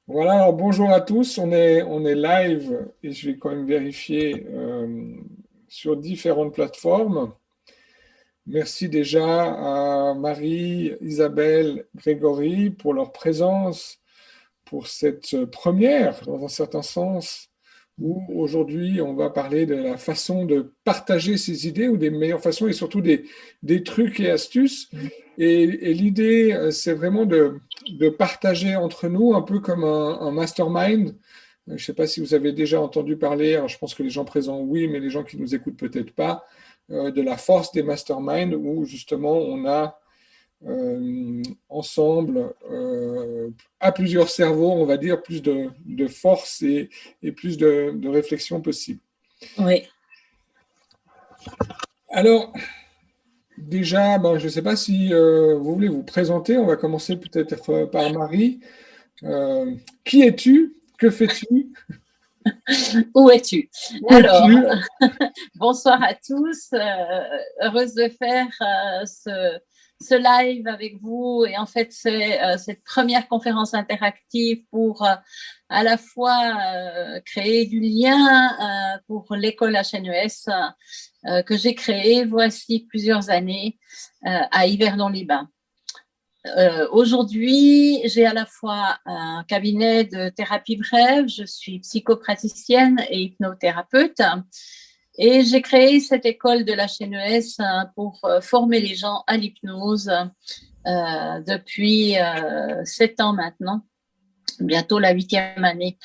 Voilà, alors bonjour à tous, on est live et je vais quand même vérifier sur différentes plateformes. Merci déjà à Marie, Isabelle, Grégory pour leur présence, pour cette première, dans un certain sens, où aujourd'hui on va parler de la façon de partager ses idées ou des meilleures façons et surtout des trucs et astuces. Et l'idée, c'est vraiment de partager entre nous un peu comme un mastermind. Je ne sais pas si vous avez déjà entendu parler, alors je pense que les gens présents, oui, mais les gens qui nous écoutent peut-être pas, de la force des masterminds où justement on a ensemble, à plusieurs cerveaux, on va dire, plus de force et plus de réflexion possible. Oui. Alors, déjà, ben, je ne sais pas si vous voulez vous présenter. On va commencer peut-être par Marie. Euh, qui es-tu? Que fais-tu? Où es-tu? Où Alors, es-tu? bonsoir à tous. Heureuse de faire ce live avec vous. Et en fait, c'est cette première conférence interactive pour à la fois créer du lien pour l'école HNES que j'ai créée voici plusieurs années à Yverdon-les-Bains. Aujourd'hui, j'ai à la fois un cabinet de thérapie brève, je suis psychopraticienne et hypnothérapeute, et j'ai créé cette école de la HNES pour former les gens à l'hypnose depuis 7 ans maintenant, bientôt la 8e année.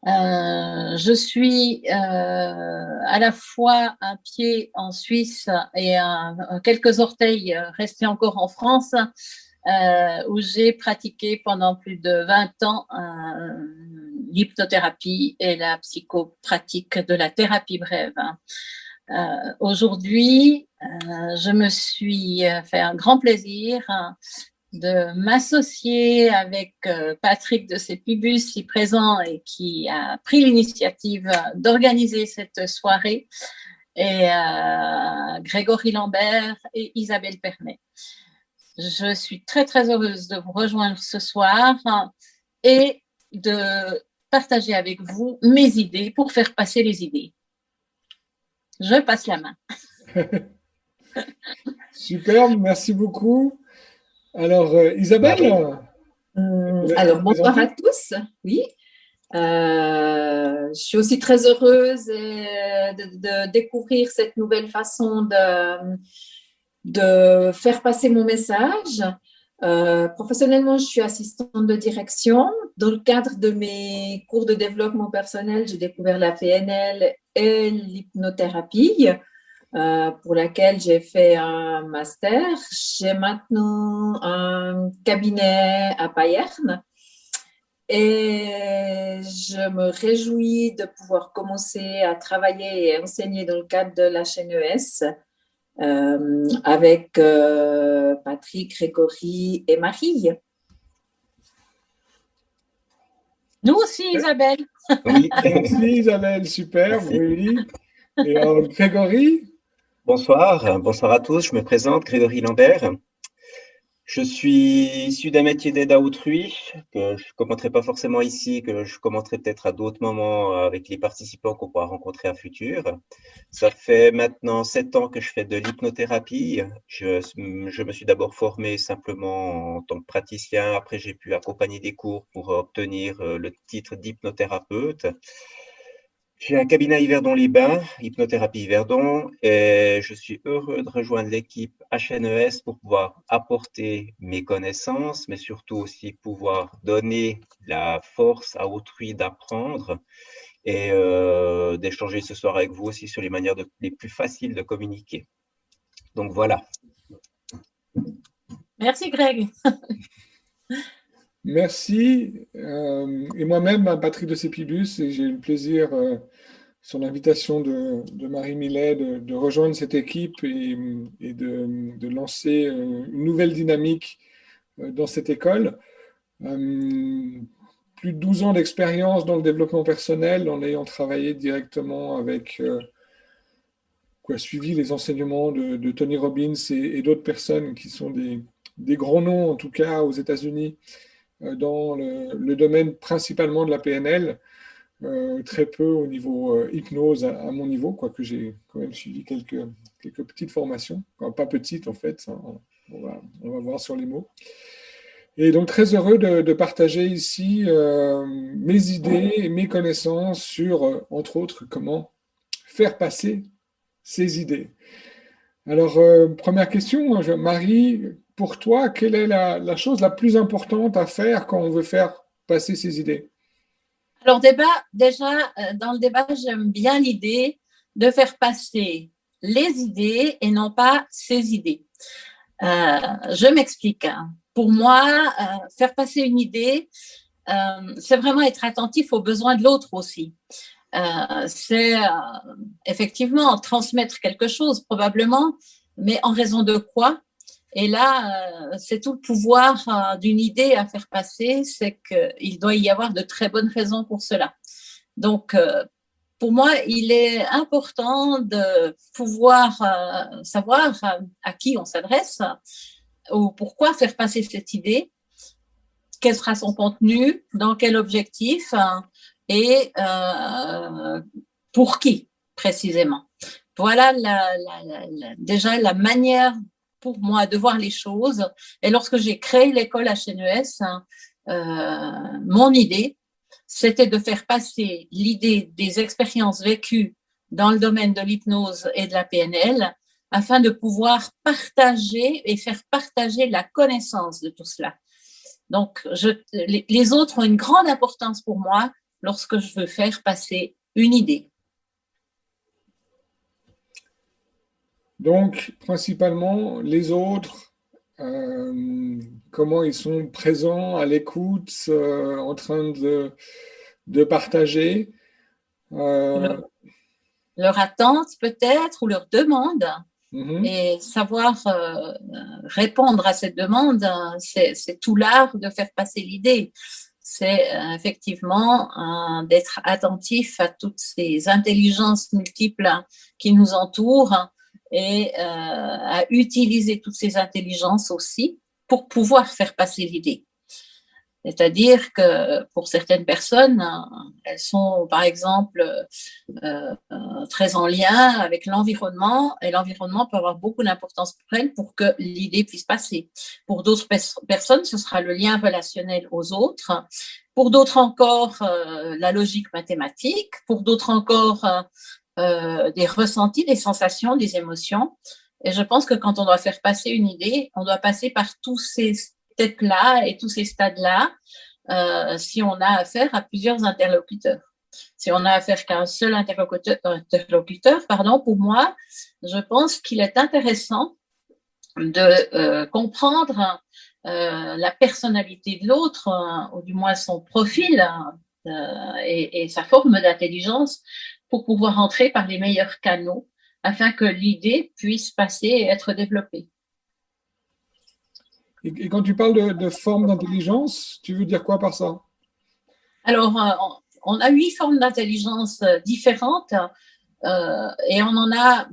Je suis à la fois un pied en Suisse et quelques orteils restés encore en France, où j'ai pratiqué pendant plus de 20 ans l'hypnothérapie et la psychopratique de la thérapie brève. Aujourd'hui, je me suis fait un grand plaisir de m'associer avec Patrick de Cepibus, ici présent, et qui a pris l'initiative d'organiser cette soirée, et Grégory Lambert et Isabelle Pernet. Je suis très, très heureuse de vous rejoindre ce soir et de partager avec vous mes idées pour faire passer les idées. Je passe la main. Superbe, merci beaucoup. Alors, Marie. Isabelle, je te laisse te Alors, bonsoir à présenter. tous. Oui, je suis aussi très heureuse de découvrir cette nouvelle façon de faire passer mon message. Professionnellement, je suis assistante de direction. Dans le cadre de mes cours de développement personnel, j'ai découvert la PNL et l'hypnothérapie, pour laquelle j'ai fait un master. J'ai maintenant un cabinet à Payerne et je me réjouis de pouvoir commencer à travailler et enseigner dans le cadre de la HNES avec Patrick, Grégory et Marie. Nous aussi, Isabelle. Oui. Merci Isabelle, superbe, Merci. oui. Et alors, Grégory, Bonsoir à tous. Je me présente, Grégory Lambert. Je suis issu d'un métier d'aide à autrui que je ne commenterai pas forcément ici, que je commenterai peut-être à d'autres moments avec les participants qu'on pourra rencontrer à futur. Ça fait maintenant 7 ans que je fais de l'hypnothérapie. Je me suis d'abord formé simplement en tant que praticien. Après, j'ai pu accompagner des cours pour obtenir le titre d'hypnothérapeute. J'ai un cabinet à Yverdon-les-Bains, Hypnothérapie Yverdon, et je suis heureux de rejoindre l'équipe HNES pour pouvoir apporter mes connaissances, mais surtout aussi pouvoir donner la force à autrui d'apprendre et d'échanger ce soir avec vous aussi sur les manières les plus faciles de communiquer. Donc voilà. Merci, Greg. merci. Et moi-même, Patrick de Cepibus, et j'ai eu le plaisir, sur l'invitation de Marie Millet, de rejoindre cette équipe et de lancer une nouvelle dynamique dans cette école. Plus de 12 ans d'expérience dans le développement personnel, en ayant travaillé directement avec, suivi les enseignements de Tony Robbins et d'autres personnes qui sont des grands noms, en tout cas aux États-Unis, dans le domaine principalement de la PNL, très peu au niveau hypnose à mon niveau, quoique j'ai quand même suivi quelques petites formations, enfin, pas petites en fait, hein, on va voir sur les mots. Et donc très heureux de partager ici mes idées et mes connaissances sur, entre autres, comment faire passer ces idées. Alors, première question, Marie, pour toi, quelle est la chose la plus importante à faire quand on veut faire passer ses idées? Alors, déjà, dans le débat, j'aime bien l'idée de faire passer les idées et non pas ses idées. Je m'explique. Pour moi, faire passer une idée, c'est vraiment être attentif aux besoins de l'autre aussi. C'est effectivement transmettre quelque chose, probablement, mais en raison de quoi? Et là, c'est tout le pouvoir d'une idée à faire passer, c'est qu'il doit y avoir de très bonnes raisons pour cela. Donc, pour moi, il est important de pouvoir savoir à qui on s'adresse ou pourquoi faire passer cette idée, quel sera son contenu, dans quel objectif et pour qui précisément. Voilà déjà la manière pour moi de voir les choses. Et lorsque j'ai créé l'école HNES, mon idée, c'était de faire passer l'idée des expériences vécues dans le domaine de l'hypnose et de la PNL afin de pouvoir partager et faire partager la connaissance de tout cela. Donc, les autres ont une grande importance pour moi lorsque je veux faire passer une idée. Donc, principalement, les autres, comment ils sont présents à l'écoute, en train de partager. Leur attente peut-être ou leur demande. Mm-hmm. Et savoir répondre à cette demande, c'est tout l'art de faire passer l'idée. C'est effectivement d'être attentif à toutes ces intelligences multiples qui nous entourent et à utiliser toutes ces intelligences aussi pour pouvoir faire passer l'idée. C'est-à-dire que pour certaines personnes, elles sont par exemple très en lien avec l'environnement et l'environnement peut avoir beaucoup d'importance pour elles pour que l'idée puisse passer. Pour d'autres personnes, ce sera le lien relationnel aux autres. Pour d'autres encore, la logique mathématique. Pour d'autres encore, des ressentis, des sensations, des émotions. Et je pense que quand on doit faire passer une idée, on doit passer par tous ces stades-là et tous ces stades-là si on a affaire à plusieurs interlocuteurs. Si on a affaire qu'à un seul interlocuteur, pour moi, je pense qu'il est intéressant de comprendre la personnalité de l'autre, ou du moins son profil et sa forme d'intelligence pour pouvoir entrer par les meilleurs canaux afin que l'idée puisse passer et être développée. Et quand tu parles de forme d'intelligence, tu veux dire quoi par ça? Alors, on a 8 formes d'intelligence différentes et on en a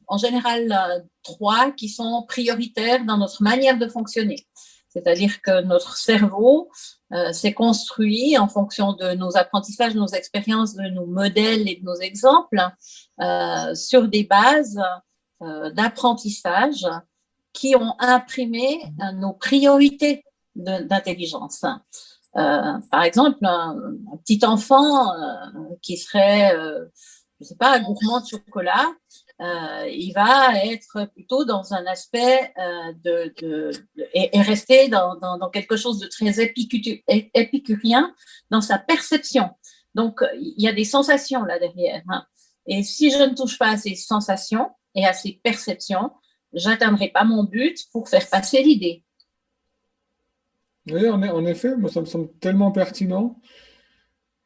en général 3 qui sont prioritaires dans notre manière de fonctionner. C'est-à-dire que notre cerveau s'est construit en fonction de nos apprentissages, de nos expériences, de nos modèles et de nos exemples sur des bases d'apprentissage qui ont imprimé nos priorités d'intelligence. Par exemple, un petit enfant qui serait, je sais pas, gourmand de chocolat, il va être plutôt dans un aspect et rester dans quelque chose de très épicurien dans sa perception. Donc, il y a des sensations là derrière. Hein. Et si je ne touche pas à ces sensations et à ces perceptions, j'atteindrai pas mon but pour faire passer l'idée. Oui, en effet, moi ça me semble tellement pertinent.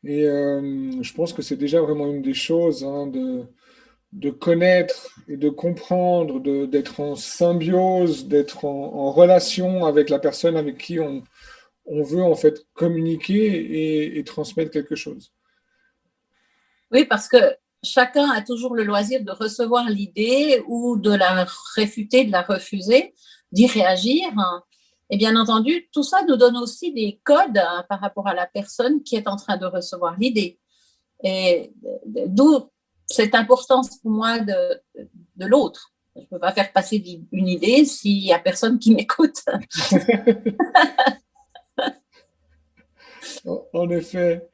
Et je pense que c'est déjà vraiment une des choses, hein, de connaître et de comprendre, d'être en symbiose, d'être en relation avec la personne avec qui on veut en fait communiquer et transmettre quelque chose. Oui, parce que chacun a toujours le loisir de recevoir l'idée ou de la réfuter, de la refuser, d'y réagir. Et bien entendu, tout ça nous donne aussi des codes par rapport à la personne qui est en train de recevoir l'idée. Et d'où cette importance pour moi de l'autre. Je ne peux pas faire passer une idée s'il n'y a personne qui m'écoute. En effet.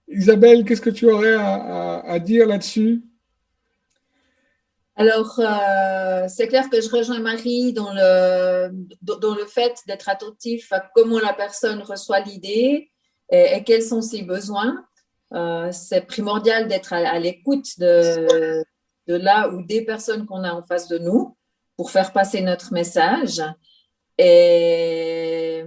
Isabelle, qu'est-ce que tu aurais à dire là-dessus? Alors, c'est clair que je rejoins Marie dans le fait d'être attentif à comment la personne reçoit l'idée et quels sont ses besoins. C'est primordial d'être à l'écoute de là ou des personnes qu'on a en face de nous pour faire passer notre message. Et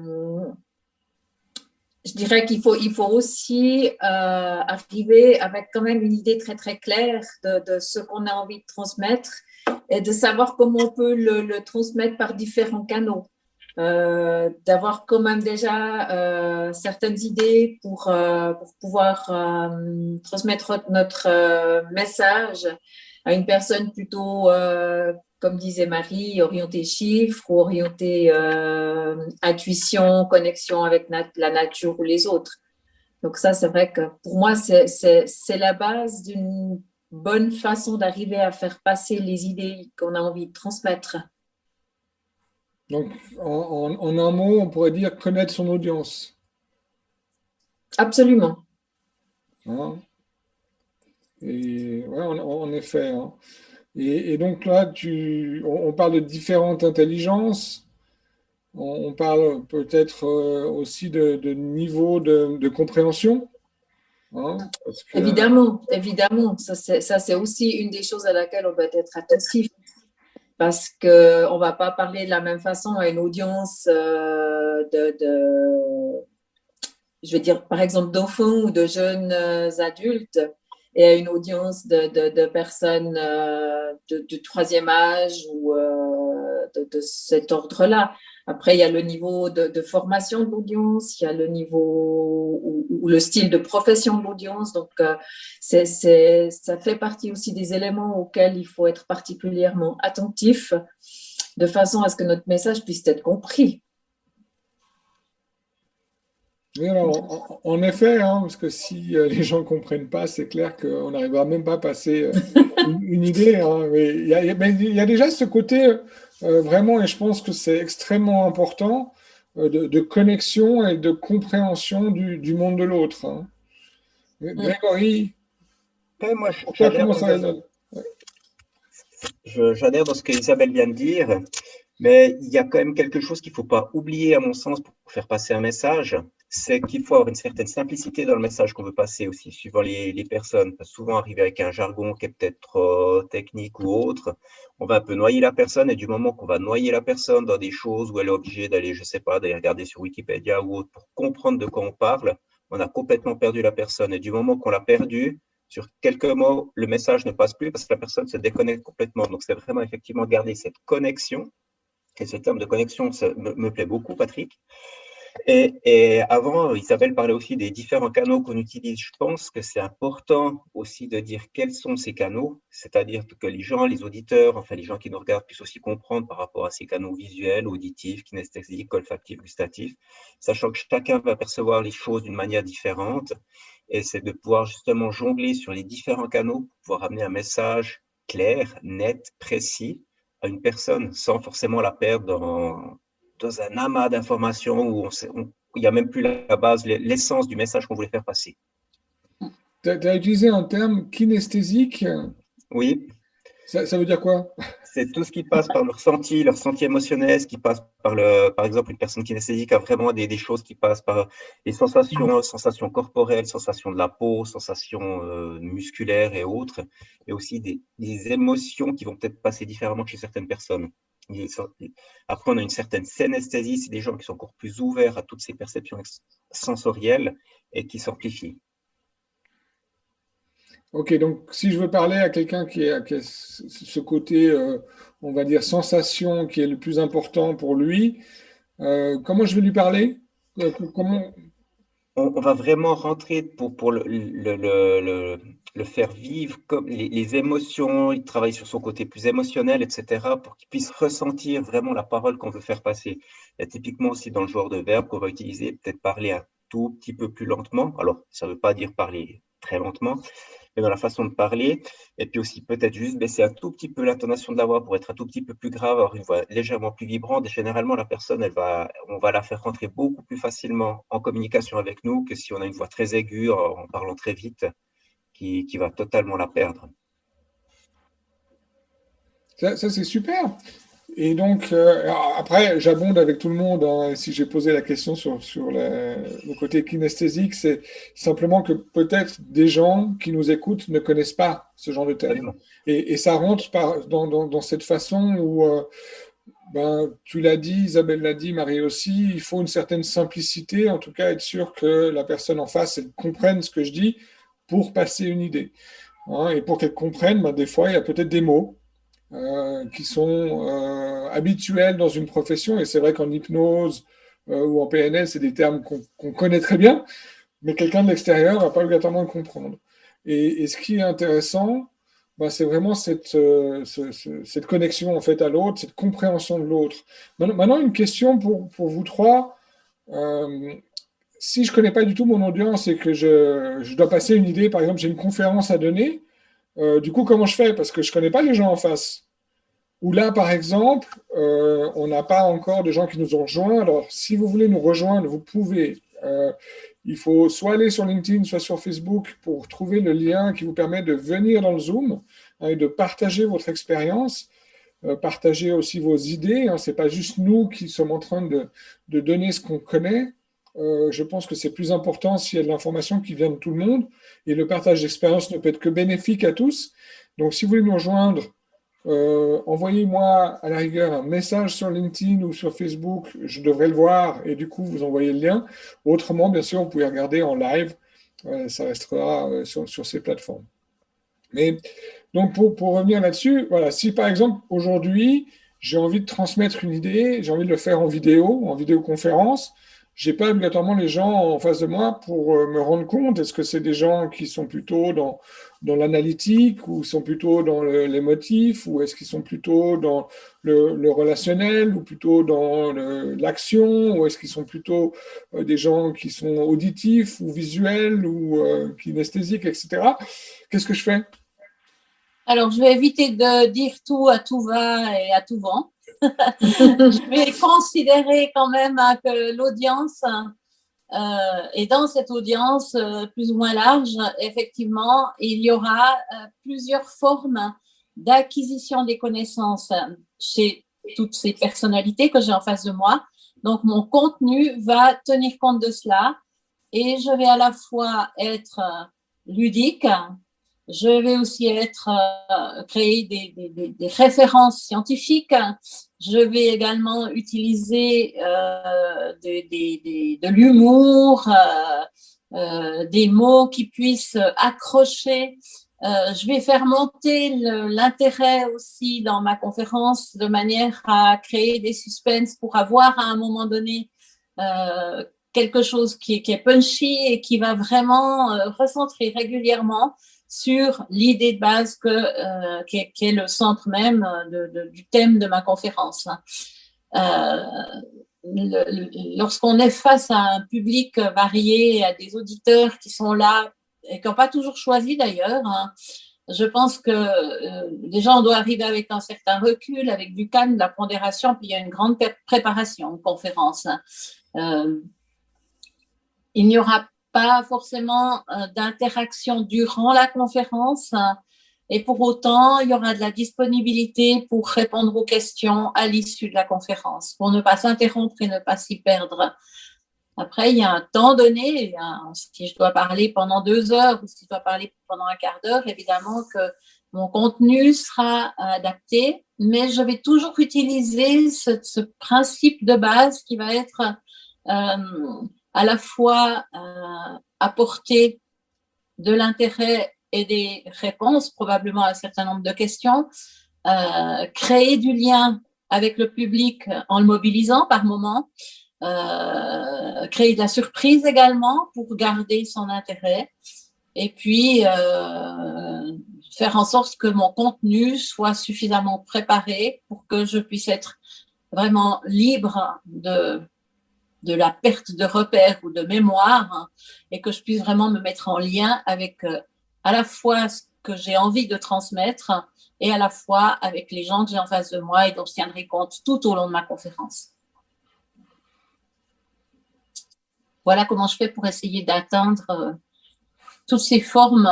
je dirais qu'il faut aussi arriver avec quand même une idée très, très claire de ce qu'on a envie de transmettre et de savoir comment on peut le transmettre par différents canaux. D'avoir quand même déjà certaines idées pour pouvoir transmettre notre message à une personne plutôt, comme disait Marie, orientée chiffres ou orientée intuition, connexion avec la nature ou les autres. Donc ça, c'est vrai que pour moi, c'est la base d'une bonne façon d'arriver à faire passer les idées qu'on a envie de transmettre. Donc, en un mot, on pourrait dire connaître son audience. Absolument. Hein? Et ouais, en effet. Hein. Et donc là, on parle de différentes intelligences. On parle peut-être aussi de niveau de compréhension. Hein, parce que... Évidemment. Ça, c'est aussi une des choses à laquelle on doit être attentif. Parce qu'on ne va pas parler de la même façon à une audience je vais dire, par exemple, d'enfants ou de jeunes adultes et à une audience de personnes du troisième âge ou de cet ordre-là. Après, il y a le niveau de formation de l'audience, il y a le niveau ou le style de profession de l'audience. Donc, ça fait partie aussi des éléments auxquels il faut être particulièrement attentif de façon à ce que notre message puisse être compris. Oui, alors, en effet, hein, parce que si les gens ne comprennent pas, c'est clair qu'on n'arrivera même pas à passer une idée. Hein, mais il y a déjà ce côté vraiment, et je pense que c'est extrêmement important, de connexion et de compréhension du monde de l'autre. Hein. Grégory, Moi, comment ça résonne? J'adhère dans ce que Isabelle vient de dire, mais il y a quand même quelque chose qu'il ne faut pas oublier, à mon sens, pour faire passer un message, c'est qu'il faut avoir une certaine simplicité dans le message qu'on veut passer aussi, suivant les personnes. Parce que souvent, arriver avec un jargon qui est peut-être technique ou autre, on va un peu noyer la personne, et du moment qu'on va noyer la personne dans des choses où elle est obligée d'aller, je ne sais pas, d'aller regarder sur Wikipédia ou autre pour comprendre de quoi on parle, on a complètement perdu la personne. Et du moment qu'on l'a perdue, sur quelques mots, le message ne passe plus parce que la personne se déconnecte complètement. Donc, c'est vraiment effectivement garder cette connexion. Et ce terme de connexion me plaît beaucoup, Patrick. Et avant, Isabelle parlait aussi des différents canaux qu'on utilise. Je pense que c'est important aussi de dire quels sont ces canaux, c'est-à-dire que les gens, les auditeurs, enfin les gens qui nous regardent puissent aussi comprendre par rapport à ces canaux visuels, auditifs, kinesthésiques, olfactifs, gustatifs, sachant que chacun va percevoir les choses d'une manière différente. Et c'est de pouvoir justement jongler sur les différents canaux pour pouvoir amener un message clair, net, précis à une personne sans forcément la perdre dans un amas d'informations où il n'y a même plus la base, l'essence du message qu'on voulait faire passer. Tu as utilisé un terme kinesthésique. Oui. Ça veut dire quoi? C'est tout ce qui passe par le ressenti émotionnel, ce qui passe par exemple, une personne kinesthésique a vraiment des choses qui passent par les sensations corporelles, sensations de la peau, sensations musculaires et autres, et aussi des émotions qui vont peut-être passer différemment chez certaines personnes. Après, on a une certaine synesthésie, c'est des gens qui sont encore plus ouverts à toutes ces perceptions sensorielles et qui s'amplifient. Ok, donc si je veux parler à quelqu'un qui a ce côté, on va dire, sensation qui est le plus important pour lui, comment je vais lui parler? on va vraiment rentrer pour le faire vivre comme les émotions, il travaille sur son côté plus émotionnel, etc., pour qu'il puisse ressentir vraiment la parole qu'on veut faire passer. Il y a typiquement aussi dans le genre de verbe qu'on va utiliser, peut-être parler un tout petit peu plus lentement. Alors, ça ne veut pas dire parler très lentement, mais dans la façon de parler. Et puis aussi peut-être juste baisser un tout petit peu l'intonation de la voix pour être un tout petit peu plus grave, avoir une voix légèrement plus vibrante. Et généralement, la personne, on va la faire rentrer beaucoup plus facilement en communication avec nous que si on a une voix très aiguë en parlant très vite, qui va totalement la perdre. Ça c'est super. Et donc, après, j'abonde avec tout le monde, hein, si j'ai posé la question sur le côté kinesthésique, c'est simplement que peut-être des gens qui nous écoutent ne connaissent pas ce genre de termes. Et ça rentre dans cette façon où, tu l'as dit, Isabelle l'a dit, Marie aussi, il faut une certaine simplicité, en tout cas être sûr que la personne en face elle comprenne ce que je dis pour passer une idée. Hein, et pour qu'elle comprenne, des fois, il y a peut-être des mots qui sont habituels dans une profession. Et c'est vrai qu'en hypnose ou en PNL, c'est des termes qu'on connaît très bien, mais quelqu'un de l'extérieur ne va pas obligatoirement le comprendre. Et ce qui est intéressant, c'est vraiment cette connexion en fait à l'autre, cette compréhension de l'autre. Maintenant, une question pour vous trois. Si je ne connais pas du tout mon audience et que je dois passer une idée, par exemple, j'ai une conférence à donner, du coup, comment je fais? Parce que je ne connais pas les gens en face. Ou là, par exemple, on n'a pas encore de gens qui nous ont rejoints. Alors, si vous voulez nous rejoindre, vous pouvez. Il faut soit aller sur LinkedIn, soit sur Facebook pour trouver le lien qui vous permet de venir dans le Zoom, hein, et de partager votre expérience, partager aussi vos idées. Hein. Ce n'est pas juste nous qui sommes en train de donner ce qu'on connaît. Je pense que c'est plus important s'il y a de l'information qui vient de tout le monde. Et le partage d'expérience ne peut être que bénéfique à tous. Donc, si vous voulez nous rejoindre, envoyez-moi à la rigueur un message sur LinkedIn ou sur Facebook, je devrais le voir et du coup vous envoyez le lien. Autrement, bien sûr, vous pouvez regarder en live, ça restera sur ces plateformes. Mais donc pour revenir là-dessus, voilà, si par exemple aujourd'hui j'ai envie de transmettre une idée, j'ai envie de le faire en vidéoconférence, j'ai pas obligatoirement les gens en face de moi pour me rendre compte. Est-ce que c'est des gens qui sont plutôt dans l'analytique ou sont plutôt dans l'émotif ou est-ce qu'ils sont plutôt dans le relationnel ou plutôt dans l'action ou est-ce qu'ils sont plutôt des gens qui sont auditifs ou visuels ou kinesthésiques, etc. Qu'est-ce que je fais? Alors, je vais éviter de dire tout à tout va et à tout vent. Je vais considérer quand même que l'audience, et dans cette audience plus ou moins large, effectivement, il y aura plusieurs formes d'acquisition des connaissances chez toutes ces personnalités que j'ai en face de moi. Donc, mon contenu va tenir compte de cela et je vais à la fois être ludique, je vais aussi créer des références scientifiques. Je vais également utiliser de l'humour, des mots qui puissent accrocher. Je vais faire monter l'intérêt aussi dans ma conférence de manière à créer des suspens pour avoir à un moment donné quelque chose qui est punchy et qui va vraiment recentrer régulièrement sur l'idée de base qui est le centre même du thème de ma conférence. Lorsqu'on est face à un public varié, à des auditeurs qui sont là et qui n'ont pas toujours choisi d'ailleurs, hein, je pense que déjà on doit arriver avec un certain recul, avec du calme, de la pondération, puis il y a une grande préparation de conférence. Il n'y aura pas forcément d'interaction durant la conférence et pour autant, il y aura de la disponibilité pour répondre aux questions à l'issue de la conférence, pour ne pas s'interrompre et ne pas s'y perdre. Après, il y a un temps donné, si je dois parler pendant 2 heures ou si je dois parler pendant un quart d'heure, évidemment que mon contenu sera adapté, mais je vais toujours utiliser ce principe de base qui va être à la fois apporter de l'intérêt et des réponses, probablement à un certain nombre de questions, créer du lien avec le public en le mobilisant par moment, créer de la surprise également pour garder son intérêt. Et puis, faire en sorte que mon contenu soit suffisamment préparé pour que je puisse être vraiment libre de la perte de repères ou de mémoire, et que je puisse vraiment me mettre en lien avec à la fois ce que j'ai envie de transmettre et à la fois avec les gens que j'ai en face de moi et dont je tiendrai compte tout au long de ma conférence. Voilà comment je fais pour essayer d'atteindre toutes ces formes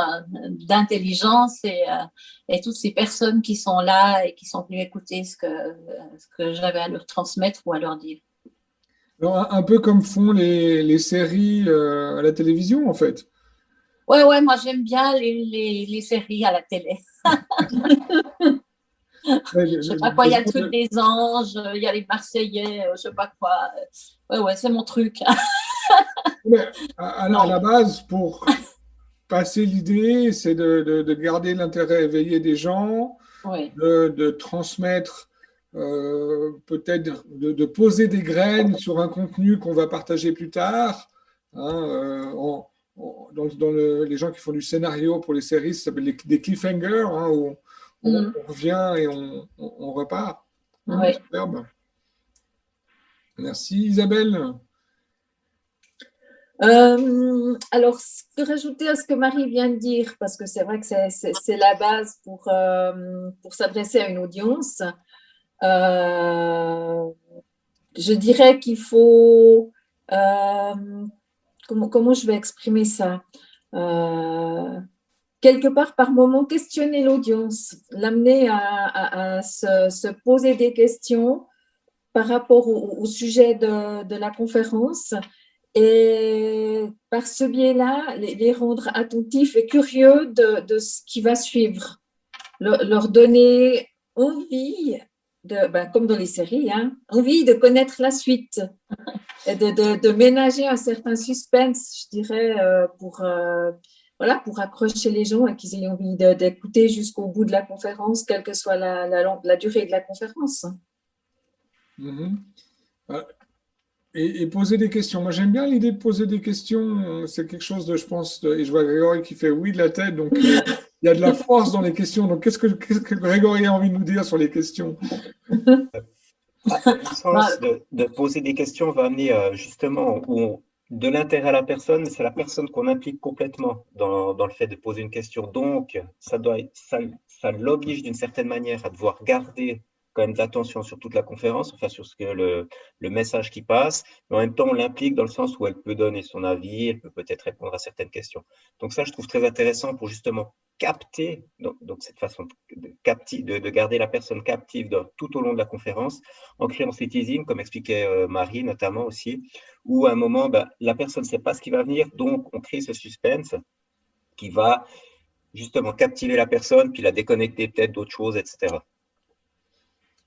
d'intelligence et toutes ces personnes qui sont là et qui sont venues écouter ce que j'avais à leur transmettre ou à leur dire. Alors, un peu comme font les séries à la télévision, en fait. Ouais, moi j'aime bien les séries à la télé. Je sais pas quoi, il y a le truc des anges, il y a les Marseillais, je sais pas quoi. Ouais, c'est mon truc. Mais à la base, pour passer l'idée, c'est de garder l'intérêt éveillé des gens, Oui. de transmettre, peut-être de poser des graines sur un contenu qu'on va partager plus tard. Hein, les gens qui font du scénario pour les séries, ça s'appelle des cliffhangers, hein, où on revient et on repart. Hein, Oui. superbe. Merci Isabelle. Alors, ce que rajouter à ce que Marie vient de dire, parce que c'est vrai que c'est la base pour s'adresser à une audience, je dirais qu'il faut, comment je vais exprimer ça, quelque part par moment questionner l'audience, l'amener à se poser des questions par rapport au sujet de la conférence, et par ce biais-là, les rendre attentifs et curieux de ce qui va suivre, leur donner envie, comme dans les séries, hein, envie de connaître la suite, et de ménager un certain suspense, je dirais, pour accrocher les gens et qu'ils aient envie d'écouter jusqu'au bout de la conférence, quelle que soit la durée de la conférence. Et poser des questions. Moi, j'aime bien l'idée de poser des questions. C'est quelque chose de, je pense, et je vois Grégory qui fait oui de la tête. Donc, il y a de la force dans les questions. Donc, qu'est-ce que Grégory a envie de nous dire sur les questions? À mon sens, de poser des questions va amener justement de l'intérêt à la personne, mais c'est la personne qu'on implique complètement dans le fait de poser une question. Donc, ça l'oblige d'une certaine manière à devoir garder quand même de l'attention sur toute la conférence, enfin sur ce que le message qui passe, mais en même temps, on l'implique dans le sens où elle peut donner son avis, elle peut peut-être répondre à certaines questions. Donc ça, je trouve très intéressant pour justement capter, donc cette façon de garder la personne captive tout au long de la conférence, en créant ces teasings, comme expliquait Marie notamment aussi, où à un moment, la personne ne sait pas ce qui va venir, donc on crée ce suspense qui va justement captiver la personne, puis la déconnecter peut-être d'autres choses, etc.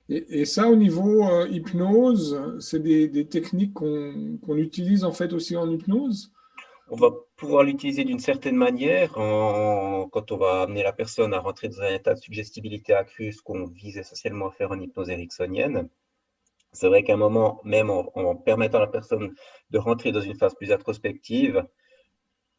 Et ça, au niveau hypnose, c'est des techniques qu'on utilise en fait aussi en hypnose? On va pouvoir l'utiliser d'une certaine manière quand on va amener la personne à rentrer dans un état de suggestibilité accrue, ce qu'on vise essentiellement à faire en hypnose ericksonienne. C'est vrai qu'à un moment, même en permettant à la personne de rentrer dans une phase plus introspective,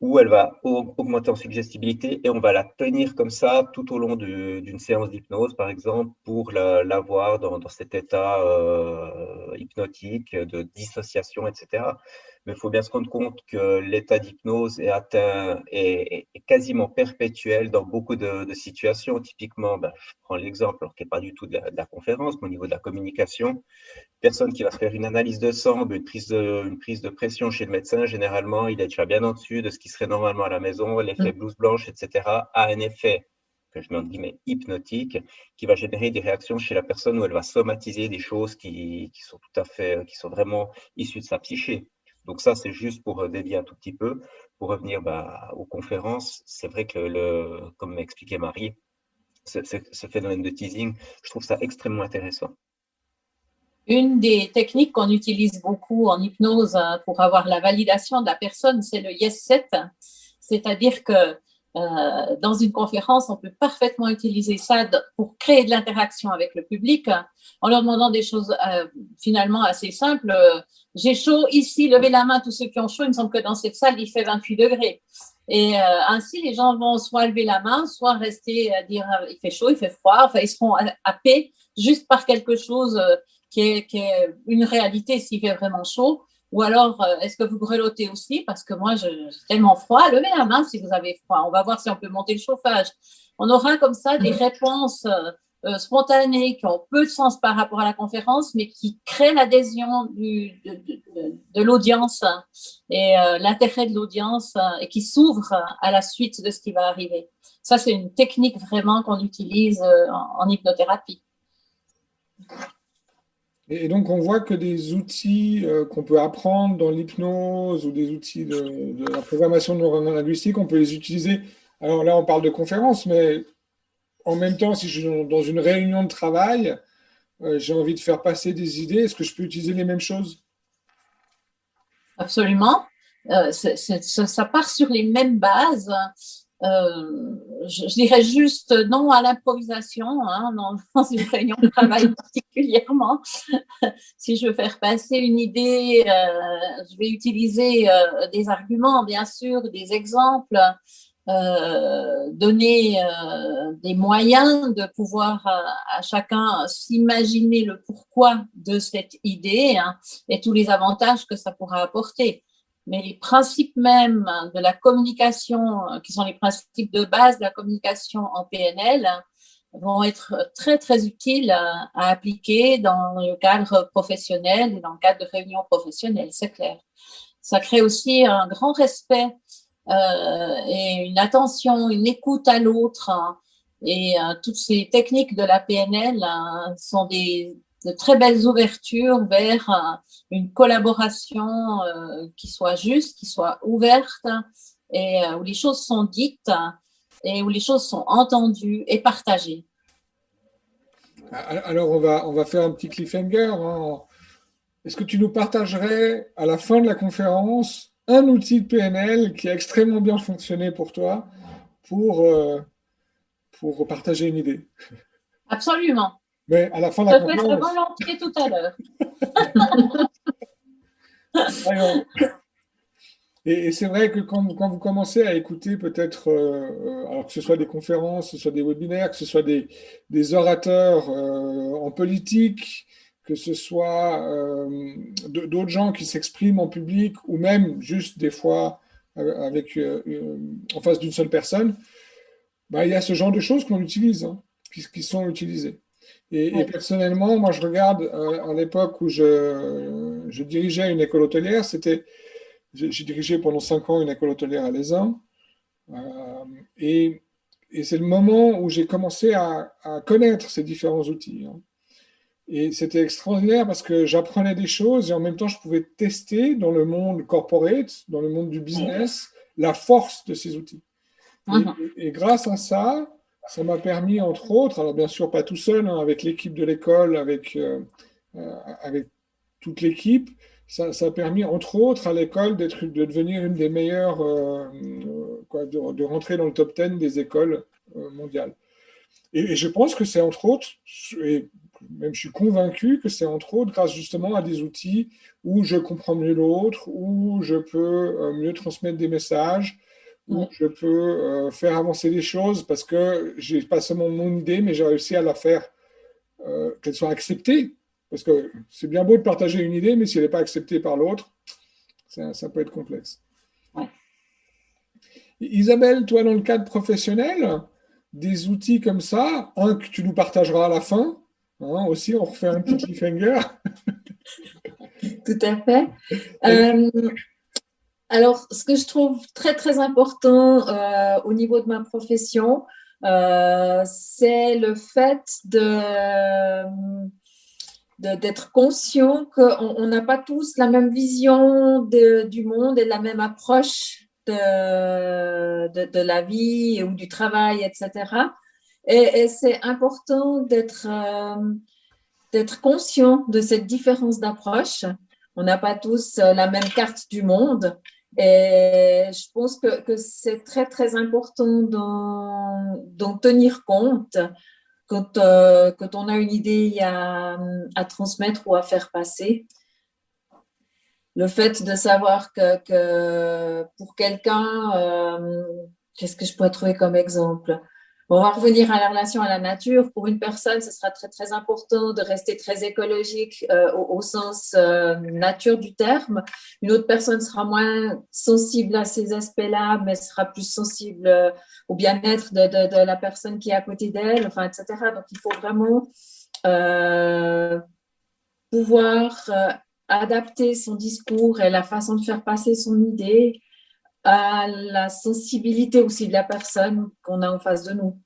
où elle va augmenter en suggestibilité et on va la tenir comme ça tout au long d'une séance d'hypnose, par exemple, pour l'avoir dans cet état hypnotique de dissociation, etc. Mais il faut bien se rendre compte que l'état d'hypnose est quasiment perpétuel dans beaucoup de situations. Typiquement, je prends l'exemple, alors qui n'est pas du tout de la conférence, mais au niveau de la communication, personne qui va faire une analyse de sang, une prise de pression chez le médecin, généralement, il est déjà bien en dessus de ce qui serait normalement à la maison, l'effet blouse blanche, etc., a un effet que je mets en guillemets hypnotique, qui va générer des réactions chez la personne où elle va somatiser des choses qui sont tout à fait, qui sont vraiment issues de sa psyché. Donc ça, c'est juste pour dévier un tout petit peu. Pour revenir aux conférences, c'est vrai que comme m'expliquait Marie, ce phénomène de teasing, je trouve ça extrêmement intéressant. Une des techniques qu'on utilise beaucoup en hypnose pour avoir la validation de la personne, c'est le yes set. C'est-à-dire que dans une conférence, on peut parfaitement utiliser ça pour créer de l'interaction avec le public en leur demandant des choses finalement assez simples. J'ai chaud ici, levez la main tous ceux qui ont chaud. Il me semble que dans cette salle, il fait 28 degrés. Et ainsi, les gens vont soit lever la main, soit rester à dire il fait chaud, il fait froid. Enfin, ils seront happés juste par quelque chose qui est une réalité s'il fait vraiment chaud. Ou alors, est-ce que vous grelottez aussi? Parce que moi, j'ai tellement froid. Levez la main si vous avez froid. On va voir si on peut monter le chauffage. On aura comme ça des réponses spontanées qui ont peu de sens par rapport à la conférence, mais qui créent l'adhésion de l'audience et l'intérêt de l'audience et qui s'ouvrent à la suite de ce qui va arriver. Ça, c'est une technique vraiment qu'on utilise en hypnothérapie. Et donc, on voit que des outils qu'on peut apprendre dans l'hypnose ou des outils de la programmation neurolinguistique, on peut les utiliser. Alors là, on parle de conférences, mais en même temps, si je suis dans une réunion de travail, j'ai envie de faire passer des idées, est-ce que je peux utiliser les mêmes choses? Absolument. Ça part sur les mêmes bases. Je dirais juste non à l'improvisation, hein, dans une réunion de travail particulièrement. Si je veux faire passer une idée, je vais utiliser des arguments, bien sûr, des exemples, donner des moyens de pouvoir à chacun s'imaginer le pourquoi de cette idée, hein, et tous les avantages que ça pourra apporter. Mais les principes même de la communication, qui sont les principes de base de la communication en PNL, vont être très, très utiles à appliquer dans le cadre professionnel et dans le cadre de réunions professionnelles, c'est clair. Ça crée aussi un grand respect et une attention, une écoute à l'autre. Et toutes ces techniques de la PNL sont de très belles ouvertures vers une collaboration qui soit juste, qui soit ouverte et où les choses sont dites et où les choses sont entendues et partagées. Alors, on va faire un petit cliffhanger, hein. Est-ce que tu nous partagerais à la fin de la conférence un outil de PNL qui a extrêmement bien fonctionné pour toi pour partager une idée? Absolument. Mais à la fin de la Je fais conférence. ça volontiers tout à l'heure. Et c'est vrai que quand vous commencez à écouter peut-être, alors que ce soit des conférences, que ce soit des webinaires, que ce soit des orateurs en politique, que ce soit d'autres gens qui s'expriment en public, ou même juste des fois avec, en face d'une seule personne, bah, il y a ce genre de choses qu'on utilise, hein, qui sont utilisées. Et personnellement, moi je regarde à l'époque où je dirigeais une école hôtelière, j'ai dirigé pendant 5 ans une école hôtelière à l'Aisin. Et c'est le moment où j'ai commencé à connaître ces différents outils, hein. Et c'était extraordinaire parce que j'apprenais des choses et en même temps, je pouvais tester dans le monde corporate, dans le monde du business, la force de ces outils. Et grâce à ça, ça m'a permis, entre autres, alors bien sûr pas tout seul, hein, avec l'équipe de l'école, avec toute l'équipe, ça a permis, entre autres, à l'école de devenir une des meilleures, de rentrer dans le top 10 des écoles mondiales. Et je pense que c'est entre autres, et même je suis convaincu que c'est entre autres grâce justement à des outils où je comprends mieux l'autre, où je peux mieux transmettre des messages, où je peux faire avancer les choses parce que j'ai pas seulement mon idée, mais j'ai réussi à la faire, qu'elle soit acceptée. Parce que c'est bien beau de partager une idée, mais si elle n'est pas acceptée par l'autre, ça peut être complexe. Ouais. Isabelle, toi, dans le cadre professionnel, des outils comme ça, un que tu nous partageras à la fin, hein, aussi, on refait un petit cliffhanger. Tout à fait. Alors, ce que je trouve très, très important au niveau de ma profession, c'est le fait d'être conscient qu'on n'a pas tous la même vision du monde et la même approche de la vie ou du travail, etc. Et c'est important d'être conscient de cette différence d'approche. On n'a pas tous la même carte du monde Et je pense que c'est très, très important d'en tenir compte quand on a une idée à transmettre ou à faire passer. Le fait de savoir que pour quelqu'un, qu'est-ce que je pourrais trouver comme exemple? On va revenir à la relation à la nature. Pour une personne, ce sera très, très important de rester très écologique au sens nature du terme. Une autre personne sera moins sensible à ces aspects-là, mais sera plus sensible au bien-être de la personne qui est à côté d'elle, enfin, etc. Donc, il faut vraiment pouvoir adapter son discours et la façon de faire passer son idée à la sensibilité aussi de la personne qu'on a en face de nous.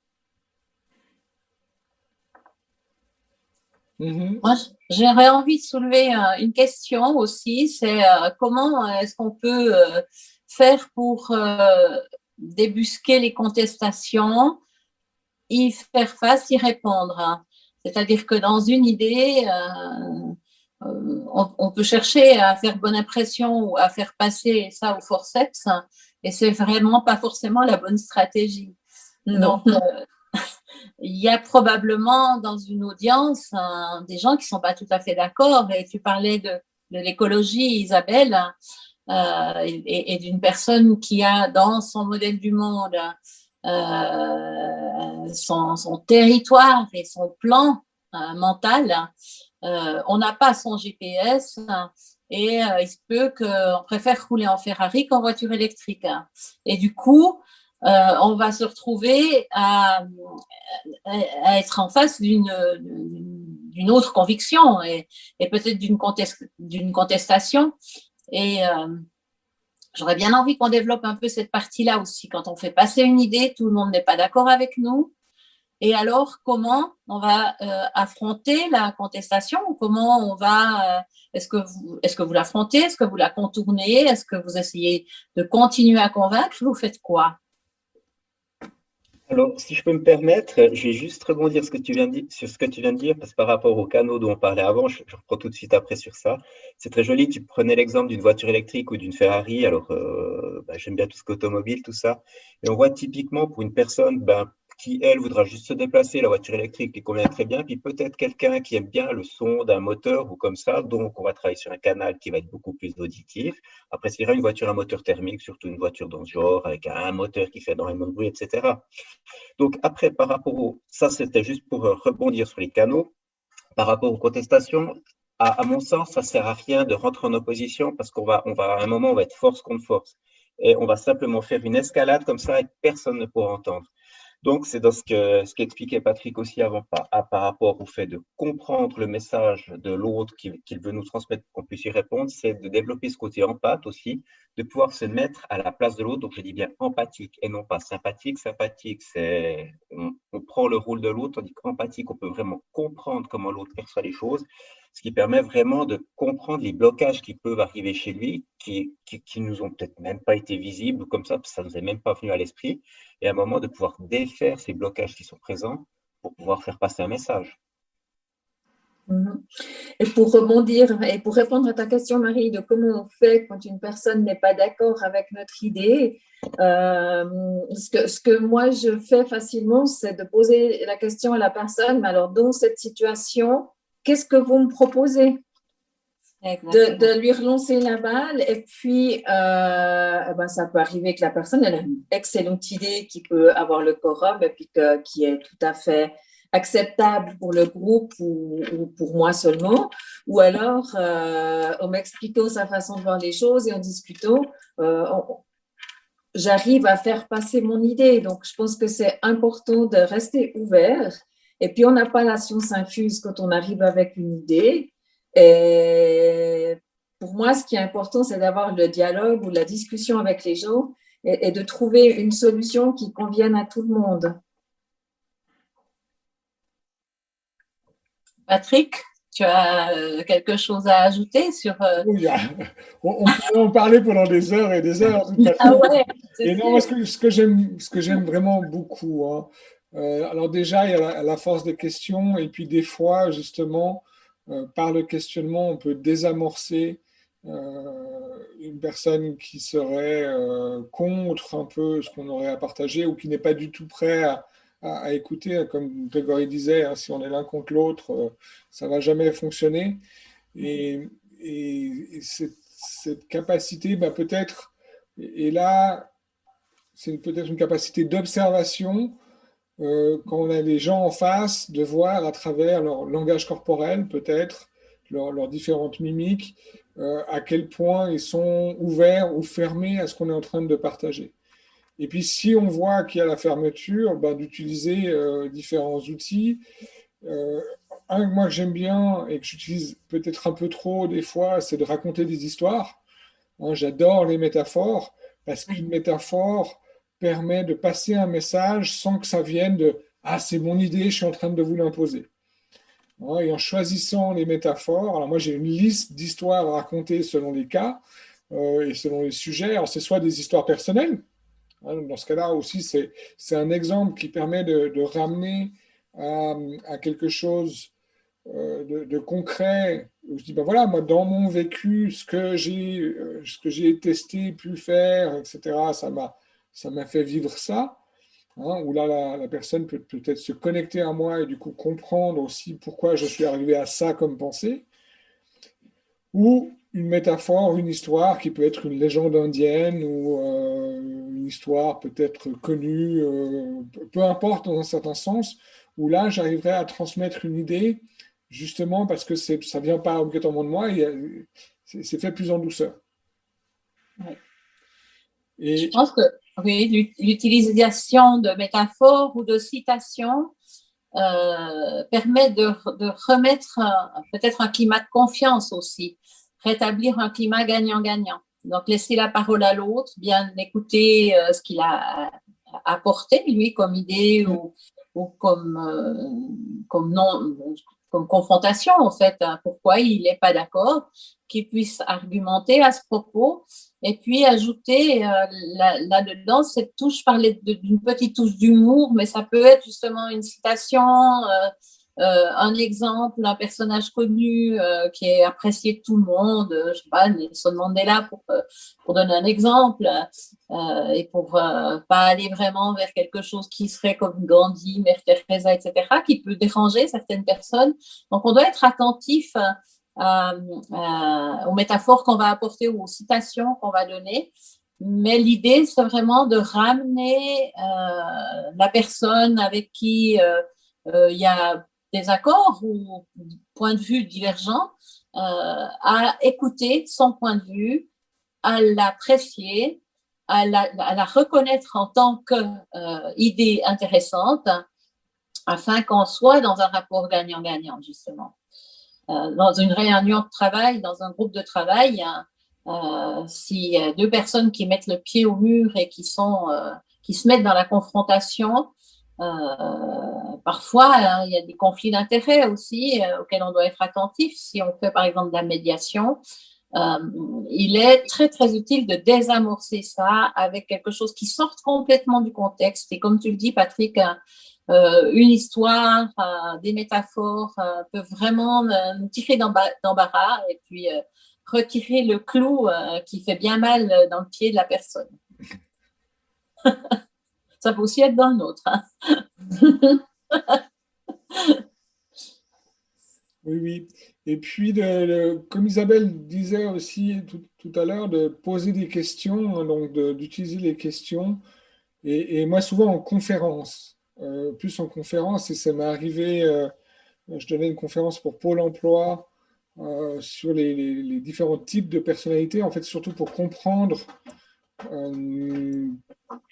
Moi, j'aurais envie de soulever une question aussi, c'est comment est-ce qu'on peut faire pour débusquer les contestations, y faire face, y répondre. C'est-à-dire que dans une idée, on peut chercher à faire bonne impression ou à faire passer ça au forceps, et c'est vraiment pas forcément la bonne stratégie. Non. Donc, il y a probablement dans une audience des gens qui ne sont pas tout à fait d'accord. Et tu parlais de l'écologie, Isabelle, et d'une personne qui a dans son modèle du monde son territoire et son plan mental. On n'a pas son GPS et il se peut qu'on préfère rouler en Ferrari qu'en voiture électrique. Et du coup, on va se retrouver à être en face d'une autre conviction et peut-être d'une contestation. Et j'aurais bien envie qu'on développe un peu cette partie-là aussi. Quand on fait passer une idée, tout le monde n'est pas d'accord avec nous. Et alors, comment on va affronter la contestation? Comment on va est-ce que vous l'affrontez? Est-ce que vous la contournez? Est-ce que vous essayez de continuer à convaincre? Vous faites quoi? Alors, si je peux me permettre, je vais juste rebondir sur ce que tu viens de dire, parce que par rapport aux canaux dont on parlait avant, je reprends tout de suite après sur ça. C'est très joli, tu prenais l'exemple d'une voiture électrique ou d'une Ferrari, alors j'aime bien tout ce qu'automobile, tout ça. Et on voit typiquement pour une personne qui, elle, voudra juste se déplacer, la voiture électrique lui convient très bien, puis peut-être quelqu'un qui aime bien le son d'un moteur ou comme ça, donc on va travailler sur un canal qui va être beaucoup plus auditif. Après, s'il y aura une voiture à moteur thermique, surtout une voiture dans ce genre, avec un moteur qui fait énormément de bruit, etc. Donc après, par rapport ça c'était juste pour rebondir sur les canaux. Par rapport aux contestations, à mon sens, ça sert à rien de rentrer en opposition parce à un moment, on va être force contre force. Et on va simplement faire une escalade comme ça et personne ne pourra entendre. Donc, c'est dans ce qu'expliquait Patrick aussi avant, par rapport au fait de comprendre le message de l'autre qu'il veut nous transmettre pour qu'on puisse y répondre, c'est de développer ce côté empathe aussi, de pouvoir se mettre à la place de l'autre. Donc, je dis bien empathique et non pas sympathique. Sympathique, c'est on prend le rôle de l'autre, tandis qu'empathique, on peut vraiment comprendre comment l'autre perçoit les choses, ce qui permet vraiment de comprendre les blocages qui peuvent arriver chez lui, qui nous ont peut-être même pas été visibles comme ça, parce que ça nous est même pas venu à l'esprit, et à un moment de pouvoir défaire ces blocages qui sont présents pour pouvoir faire passer un message. Et pour rebondir et pour répondre à ta question, Marie, de comment on fait quand une personne n'est pas d'accord avec notre idée, ce que moi je fais facilement, c'est de poser la question à la personne, mais alors dans cette situation, qu'est-ce que vous me proposez? De lui relancer la balle et puis ça peut arriver que la personne elle a une excellente idée qui peut avoir le quorum et puis qui est tout à fait acceptable pour le groupe ou pour moi seulement, ou alors en m'expliquant sa façon de voir les choses et en discutant, j'arrive à faire passer mon idée. Donc je pense que c'est important de rester ouvert, et puis on n'a pas la science infuse quand on arrive avec une idée. Et pour moi, ce qui est important, c'est d'avoir le dialogue ou la discussion avec les gens et de trouver une solution qui convienne à tout le monde. Patrick, tu as quelque chose à ajouter sur… Oui, on peut en parler pendant des heures et des heures. De toute façon. Ah ouais, et non, moi, ce que j'aime vraiment beaucoup, hein, alors déjà, il y a la force des questions, et puis des fois, justement, par le questionnement, on peut désamorcer une personne qui serait contre un peu ce qu'on aurait à partager ou qui n'est pas du tout prêt à écouter. Comme Grégory disait, hein, si on est l'un contre l'autre, ça ne va jamais fonctionner. Et cette capacité, peut-être, et là, c'est peut-être une capacité d'observation quand on a des gens en face, de voir à travers leur langage corporel, peut-être, leurs différentes mimiques, à quel point ils sont ouverts ou fermés à ce qu'on est en train de partager. Et puis, si on voit qu'il y a la fermeture, d'utiliser différents outils. Un que moi que j'aime bien et que j'utilise peut-être un peu trop des fois, c'est de raconter des histoires. Hein, j'adore les métaphores parce qu'une métaphore permet de passer un message sans que ça vienne de « Ah, c'est mon idée, je suis en train de vous l'imposer ». Et en choisissant les métaphores, alors moi j'ai une liste d'histoires à raconter selon les cas et selon les sujets. Alors c'est soit des histoires personnelles, hein, dans ce cas-là aussi c'est un exemple qui permet de ramener à quelque chose de concret, où je dis, voilà, moi, dans mon vécu, ce que j'ai testé, pu faire, etc., ça m'a fait vivre ça, hein, où là, la personne peut peut-être se connecter à moi et du coup comprendre aussi pourquoi je suis arrivé à ça comme pensée, ou une métaphore, une histoire qui peut être une légende indienne ou une histoire peut-être connue, peu importe dans un certain sens, où là, j'arriverai à transmettre une idée justement parce que ça ne vient pas obligatoirement de moi, et c'est fait plus en douceur. Oui. Et je pense que oui, l'utilisation de métaphores ou de citations permet de remettre peut-être un climat de confiance aussi, rétablir un climat gagnant-gagnant. Donc, laisser la parole à l'autre, bien écouter ce qu'il a apporté, lui, comme idée ou comme confrontation, en fait, hein, pourquoi il n'est pas d'accord, qu'il puisse argumenter à ce propos, et puis ajouter là-dedans cette touche, parler d'une petite touche d'humour, mais ça peut être justement une citation, un exemple d'un personnage connu qui est apprécié de tout le monde, je sais pas, Nelson Mandela pour donner un exemple, et pour pas aller vraiment vers quelque chose qui serait comme Gandhi, Mère Teresa, etc., qui peut déranger certaines personnes. Donc, on doit être attentif aux métaphores qu'on va apporter ou aux citations qu'on va donner. Mais l'idée, c'est vraiment de ramener la personne avec qui il y a des accords ou points de vue divergents à écouter son point de vue, à l'apprécier, à la reconnaître en tant qu'idée intéressante, afin qu'on soit dans un rapport gagnant-gagnant, justement. Dans une réunion de travail, dans un groupe de travail, s'il y a deux personnes qui mettent le pied au mur et qui se mettent dans la confrontation, parfois, il y a des conflits d'intérêts aussi auxquels on doit être attentif. Si on fait par exemple de la médiation, il est très très utile de désamorcer ça avec quelque chose qui sorte complètement du contexte. Et comme tu le dis, Patrick, une histoire, des métaphores peuvent vraiment nous tirer d'embarras et puis retirer le clou qui fait bien mal dans le pied de la personne. Ça peut aussi être dans le nôtre. Hein. Oui, oui. Et puis, comme Isabelle disait aussi tout à l'heure, de poser des questions, hein, donc d'utiliser les questions. Et moi, souvent en conférence, plus en conférence, et ça m'est arrivé, je donnais une conférence pour Pôle emploi sur les différents types de personnalités, en fait, surtout pour comprendre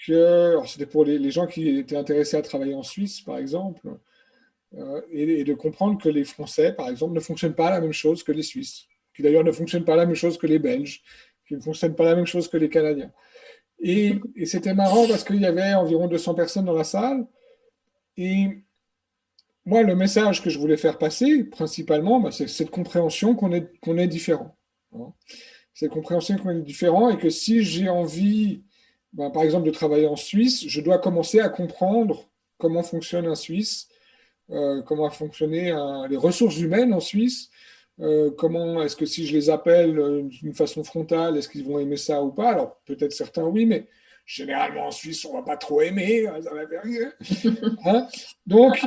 alors c'était pour les gens qui étaient intéressés à travailler en Suisse, par exemple, et de comprendre que les Français, par exemple, ne fonctionnent pas la même chose que les Suisses, qui d'ailleurs ne fonctionnent pas la même chose que les Belges, qui ne fonctionnent pas la même chose que les Canadiens. Et c'était marrant parce qu'il y avait environ 200 personnes dans la salle, et moi, le message que je voulais faire passer, principalement, c'est cette compréhension qu'on est différent. Hein. Cette compréhension qu'on est différent et que si j'ai envie, par exemple, de travailler en Suisse, je dois commencer à comprendre comment fonctionne un Suisse, comment fonctionner les ressources humaines en Suisse, Comment est-ce que si je les appelle d'une façon frontale, est-ce qu'ils vont aimer ça ou pas? Alors, peut-être certains oui, mais généralement en Suisse, on ne va pas trop aimer. Ça va faire... hein? Donc,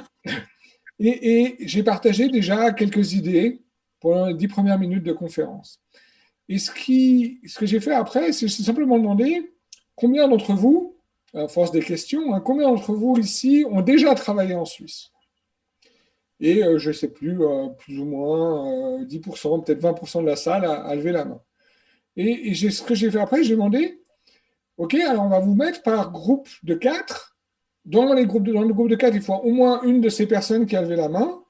et j'ai partagé déjà quelques idées pendant les 10 premières minutes de conférence. Et ce que j'ai fait après, c'est simplement demander combien d'entre vous, à force des questions, hein, combien d'entre vous ici ont déjà travaillé en Suisse? Et je ne sais plus, plus ou moins 10%, peut-être 20% de la salle a levé la main. Et ce que j'ai fait après, j'ai demandé, OK, alors on va vous mettre par groupe de 4. Dans le groupe de 4, il faut au moins une de ces personnes qui a levé la main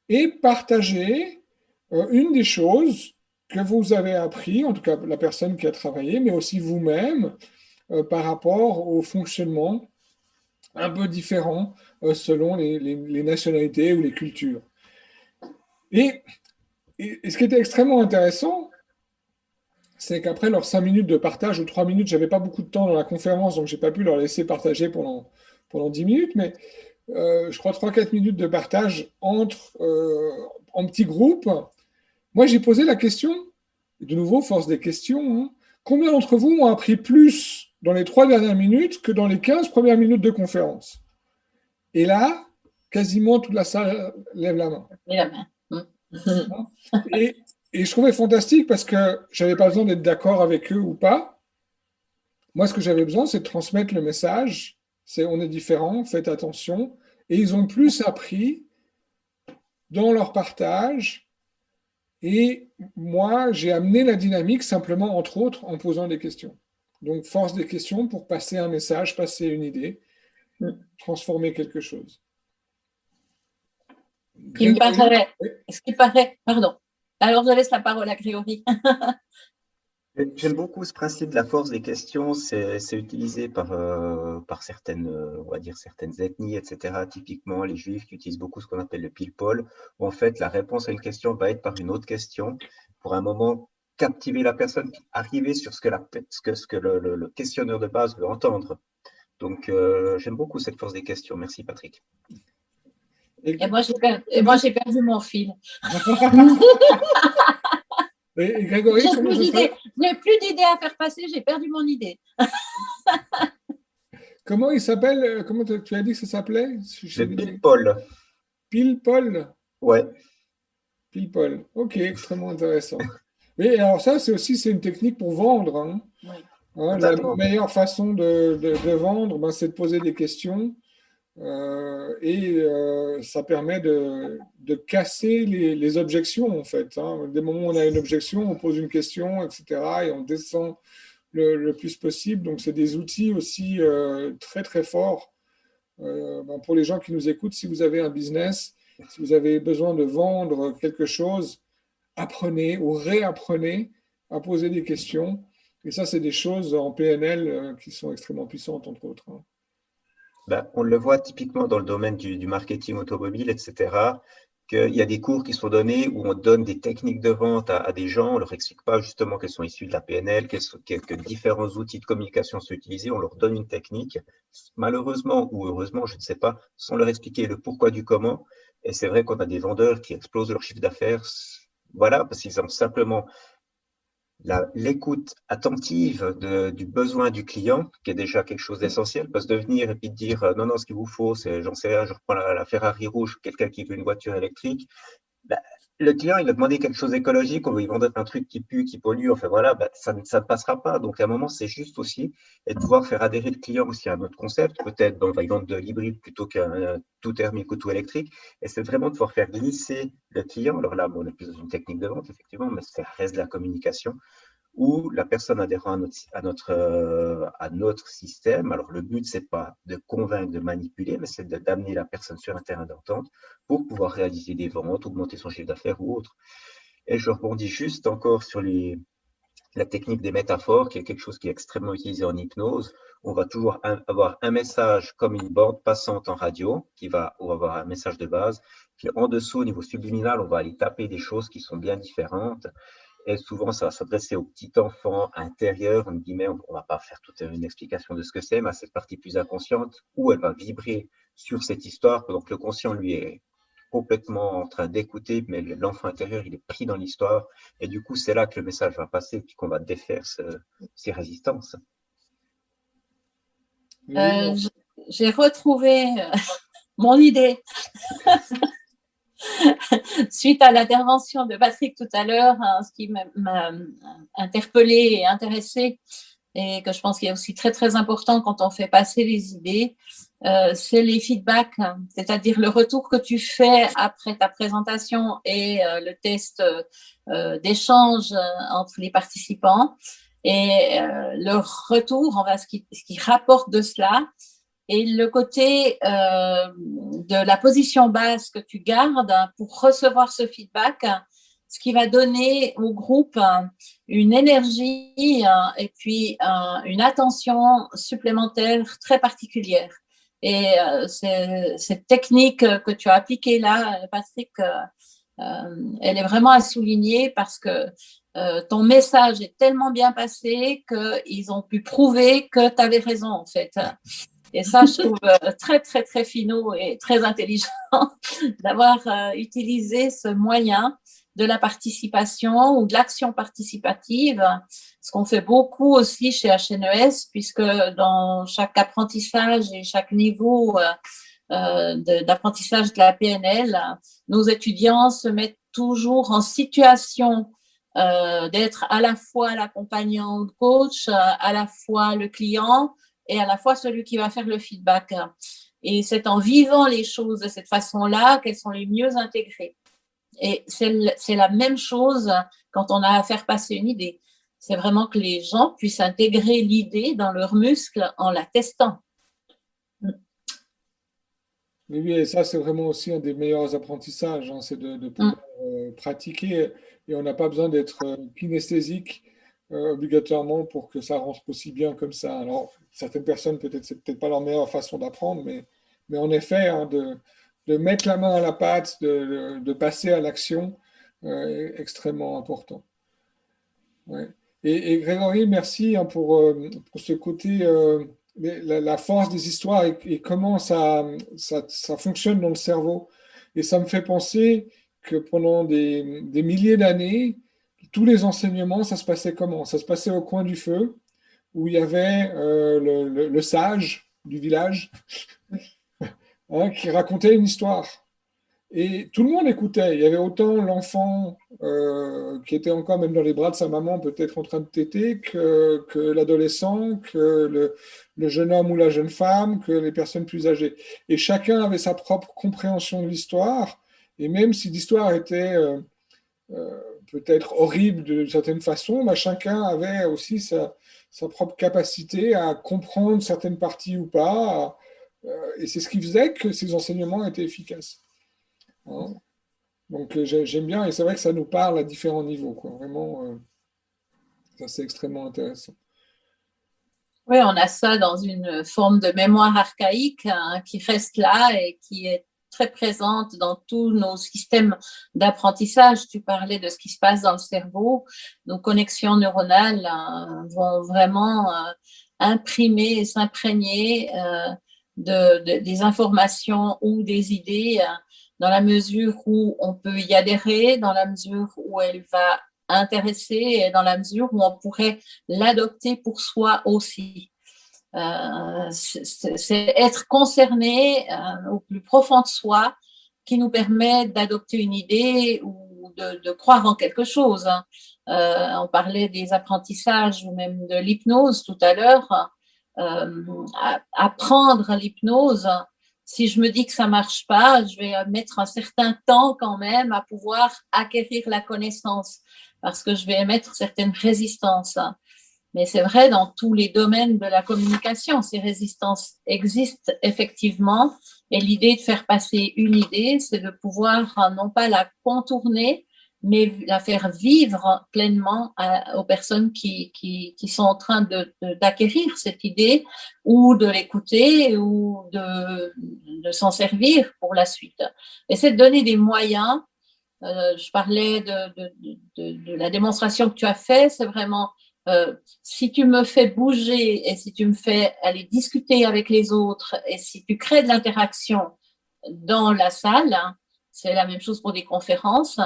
et partager une des choses que vous avez appris, en tout cas la personne qui a travaillé, mais aussi vous-même, par rapport au fonctionnement un peu différent selon les nationalités ou les cultures. Et ce qui était extrêmement intéressant, c'est qu'après leurs 5 minutes de partage ou 3 minutes, je n'avais pas beaucoup de temps dans la conférence, donc je n'ai pas pu leur laisser partager pendant 10 minutes, mais je crois 3-4 minutes de partage en petits groupes. Moi, j'ai posé la question, de nouveau, force des questions, hein, combien d'entre vous ont appris plus dans les 3 dernières minutes que dans les 15 premières minutes de conférence? Et là, quasiment toute la salle lève la main. Et la main. Et je trouvais fantastique parce que je n'avais pas besoin d'être d'accord avec eux ou pas. Moi, ce que j'avais besoin, c'est de transmettre le message. C'est on est différents, faites attention. Et ils ont plus appris dans leur partage. Et moi, j'ai amené la dynamique simplement, entre autres, en posant des questions. Donc, force des questions pour passer un message, passer une idée, transformer quelque chose. Ce qui paraît, pardon. Alors, je laisse la parole à Grégory. J'aime beaucoup ce principe de la force des questions. C'est utilisé par certaines, on va dire certaines ethnies, etc. Typiquement, les Juifs qui utilisent beaucoup ce qu'on appelle le pile-poll, où en fait la réponse à une question va être par une autre question, pour un moment captiver la personne, arriver sur ce que le questionneur de base veut entendre. Donc, j'aime beaucoup cette force des questions. Merci, Patrick. Et moi, j'ai perdu mon fil. Et Grégory, je n'ai plus d'idées à faire passer, j'ai perdu mon idée. Comment il s'appelle? Comment tu as dit que ça s'appelait? Le pile-poll. Pile-poll? Ouais. Pile-poll. Ok, extrêmement intéressant. Mais alors ça, c'est une technique pour vendre. Hein. Oui. Hein, la meilleure façon de vendre, ben, c'est de poser des questions. Ça permet de casser les objections, en fait. Hein. Dès le moment où on a une objection, on pose une question, etc. Et on descend le plus possible. Donc, c'est des outils aussi très, très forts pour les gens qui nous écoutent. Si vous avez un business, si vous avez besoin de vendre quelque chose, apprenez ou réapprenez à poser des questions. Et ça, c'est des choses en PNL qui sont extrêmement puissantes, entre autres. Hein. Ben, on le voit typiquement dans le domaine du marketing automobile, etc., qu'il y a des cours qui sont donnés où on donne des techniques de vente à des gens, on ne leur explique pas justement qu'elles sont issues de la PNL, que différents outils de communication sont utilisés, on leur donne une technique, malheureusement ou heureusement, je ne sais pas, sans leur expliquer le pourquoi du comment. Et c'est vrai qu'on a des vendeurs qui explosent leur chiffre d'affaires, voilà, parce qu'ils ont simplement l'écoute attentive du besoin du client, qui est déjà quelque chose d'essentiel, parce que de venir et puis de dire non, ce qu'il vous faut, c'est, j'en sais rien, je reprends la Ferrari rouge, quelqu'un qui veut une voiture électrique, ben, le client, il a demandé quelque chose d'écologique, on veut lui vendre un truc qui pue, qui pollue, enfin voilà, ben, ça ne passera pas. Donc à un moment, c'est juste aussi et de pouvoir faire adhérer le client aussi à un autre concept, peut-être on va y vendre de l'hybride plutôt qu'un tout thermique ou tout électrique, et c'est vraiment de pouvoir faire glisser le client. Alors là, bon, on est plus dans une technique de vente, effectivement, mais ça reste de la communication, où la personne adhérant à notre système. Alors, le but, c'est pas de convaincre, de manipuler, mais c'est d'amener la personne sur un terrain d'entente pour pouvoir réaliser des ventes, augmenter son chiffre d'affaires ou autre. Et je rebondis juste encore sur la technique des métaphores, qui est quelque chose qui est extrêmement utilisé en hypnose. On va toujours avoir un message comme une bande passante en radio, on va avoir un message de base. Puis en dessous, au niveau subliminal, on va aller taper des choses qui sont bien différentes. Et souvent, ça va s'adresser au petit enfant intérieur, on ne va pas faire toute une explication de ce que c'est, mais à cette partie plus inconsciente, où elle va vibrer sur cette histoire. Donc, le conscient, lui, est complètement en train d'écouter, mais l'enfant intérieur, il est pris dans l'histoire. Et du coup, c'est là que le message va passer, puis qu'on va défaire ces résistances. J'ai retrouvé mon idée suite à l'intervention de Patrick tout à l'heure, ce qui m'a interpellée et intéressée, et que je pense qu'il est aussi très très important quand on fait passer les idées, c'est les feedbacks, c'est-à-dire le retour que tu fais après ta présentation et le test d'échange entre les participants, et le retour, on va ce qui rapporte de cela, et le côté de la position basse que tu gardes pour recevoir ce feedback, ce qui va donner au groupe une énergie et puis une attention supplémentaire très particulière. Et cette technique que tu as appliquée là, Patrick, elle est vraiment à souligner parce que ton message est tellement bien passé qu'ils ont pu prouver que tu avais raison en fait. Et ça, je trouve très, très, très finaux et très intelligent d'avoir utilisé ce moyen de la participation ou de l'action participative, ce qu'on fait beaucoup aussi chez HNS, puisque dans chaque apprentissage et chaque niveau d'apprentissage de la PNL, nos étudiants se mettent toujours en situation d'être à la fois l'accompagnant ou le coach, à la fois le client, et à la fois celui qui va faire le feedback. Et c'est en vivant les choses de cette façon-là qu'elles sont les mieux intégrées. Et c'est la même chose quand on a à faire passer une idée. C'est vraiment que les gens puissent intégrer l'idée dans leurs muscles en la testant. Oui, et ça, c'est vraiment aussi un des meilleurs apprentissages, hein, c'est de pouvoir pratiquer. Et on n'a pas besoin d'être kinesthésique obligatoirement pour que ça rentre aussi bien comme ça. Alors, certaines personnes, peut-être, c'est peut-être pas leur meilleure façon d'apprendre, mais en effet, hein, de mettre la main à la pâte, de passer à l'action, est extrêmement important. Ouais. Et Grégory, merci hein, pour ce côté, la force des histoires et comment ça fonctionne dans le cerveau. Et ça me fait penser que pendant des milliers d'années, tous les enseignements, ça se passait comment? Ça se passait au coin du feu, où il y avait le sage du village hein, qui racontait une histoire. Et tout le monde écoutait. Il y avait autant l'enfant qui était encore même dans les bras de sa maman, peut-être en train de téter, que l'adolescent, que le jeune homme ou la jeune femme, que les personnes plus âgées. Et chacun avait sa propre compréhension de l'histoire. Et même si l'histoire était peut-être horrible de certaines façons, bah, chacun avait aussi sa propre capacité à comprendre certaines parties ou pas. Et c'est ce qui faisait que ces enseignements étaient efficaces. Hein. Donc j'aime bien, et c'est vrai que ça nous parle à différents niveaux, quoi. Vraiment, ça c'est extrêmement intéressant. Oui, on a ça dans une forme de mémoire archaïque hein, qui reste là et qui est très présente dans tous nos systèmes d'apprentissage. Tu parlais de ce qui se passe dans le cerveau. Nos connexions neuronales vont vraiment imprimer et s'imprégner des informations ou des idées dans la mesure où on peut y adhérer, dans la mesure où elle va intéresser et dans la mesure où on pourrait l'adopter pour soi aussi. C'est être concerné au plus profond de soi qui nous permet d'adopter une idée ou de croire en quelque chose. On parlait des apprentissages ou même de l'hypnose tout à l'heure. Apprendre l'hypnose, si je me dis que ça marche pas, je vais mettre un certain temps quand même à pouvoir acquérir la connaissance parce que je vais émettre certaines résistances. Mais c'est vrai dans tous les domaines de la communication, ces résistances existent effectivement. Et l'idée de faire passer une idée, c'est de pouvoir non pas la contourner, mais la faire vivre pleinement aux personnes qui sont en train d'acquérir cette idée ou de l'écouter ou de s'en servir pour la suite. Et c'est de donner des moyens. Je parlais de la démonstration que tu as faite, c'est vraiment si tu me fais bouger et si tu me fais aller discuter avec les autres et si tu crées de l'interaction dans la salle, c'est la même chose pour des conférences,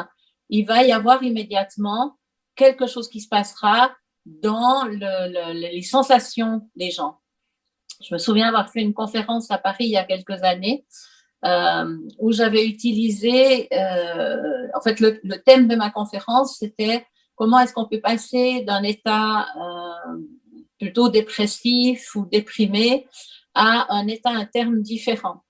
il va y avoir immédiatement quelque chose qui se passera dans les sensations des gens. Je me souviens avoir fait une conférence à Paris il y a quelques années où j'avais utilisé, en fait, le thème de ma conférence, c'était comment est-ce qu'on peut passer d'un état plutôt dépressif ou déprimé à un état interne différent.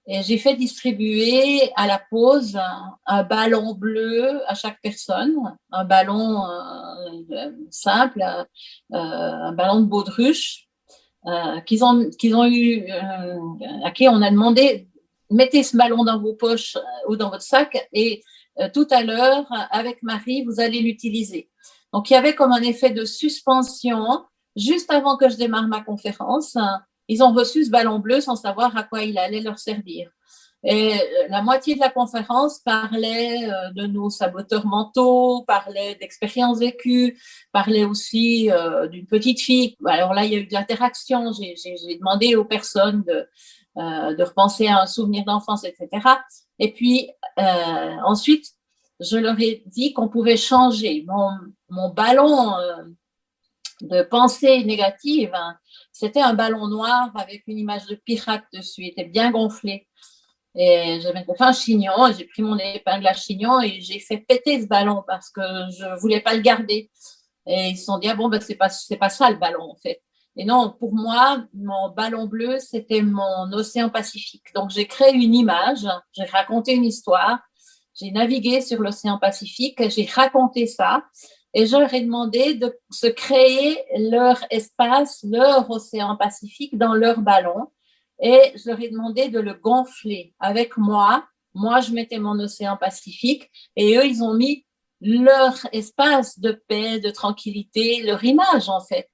Et j'ai fait distribuer à la pause un ballon bleu à chaque personne, un ballon simple, un ballon de baudruche qu'ils ont eu, à qui on a demandé mettez ce ballon dans vos poches ou dans votre sac et tout à l'heure, avec Marie, vous allez l'utiliser. Donc, il y avait comme un effet de suspension. Juste avant que je démarre ma conférence, ils ont reçu ce ballon bleu sans savoir à quoi il allait leur servir. Et la moitié de la conférence parlait de nos saboteurs mentaux, parlait d'expériences vécues, parlait aussi d'une petite fille. Alors là, il y a eu de l'interaction. J'ai demandé aux personnes de repenser à un souvenir d'enfance, etc. Et puis, ensuite, je leur ai dit qu'on pouvait changer. Mon ballon de pensée négative, hein, c'était un ballon noir avec une image de pirate dessus. Il était bien gonflé. Et j'avais fait un chignon, j'ai pris mon épingle à chignon et j'ai fait péter ce ballon parce que je voulais pas le garder. Et ils se sont dit, ah bon, ben, c'est pas ça le ballon, en fait. Et non, pour moi, mon ballon bleu, c'était mon océan Pacifique. Donc, j'ai créé une image, j'ai raconté une histoire, j'ai navigué sur l'océan Pacifique, j'ai raconté ça et je leur ai demandé de se créer leur espace, leur océan Pacifique dans leur ballon. Et je leur ai demandé de le gonfler avec moi. Moi, je mettais mon océan Pacifique et eux, ils ont mis leur espace de paix, de tranquillité, leur image, en fait.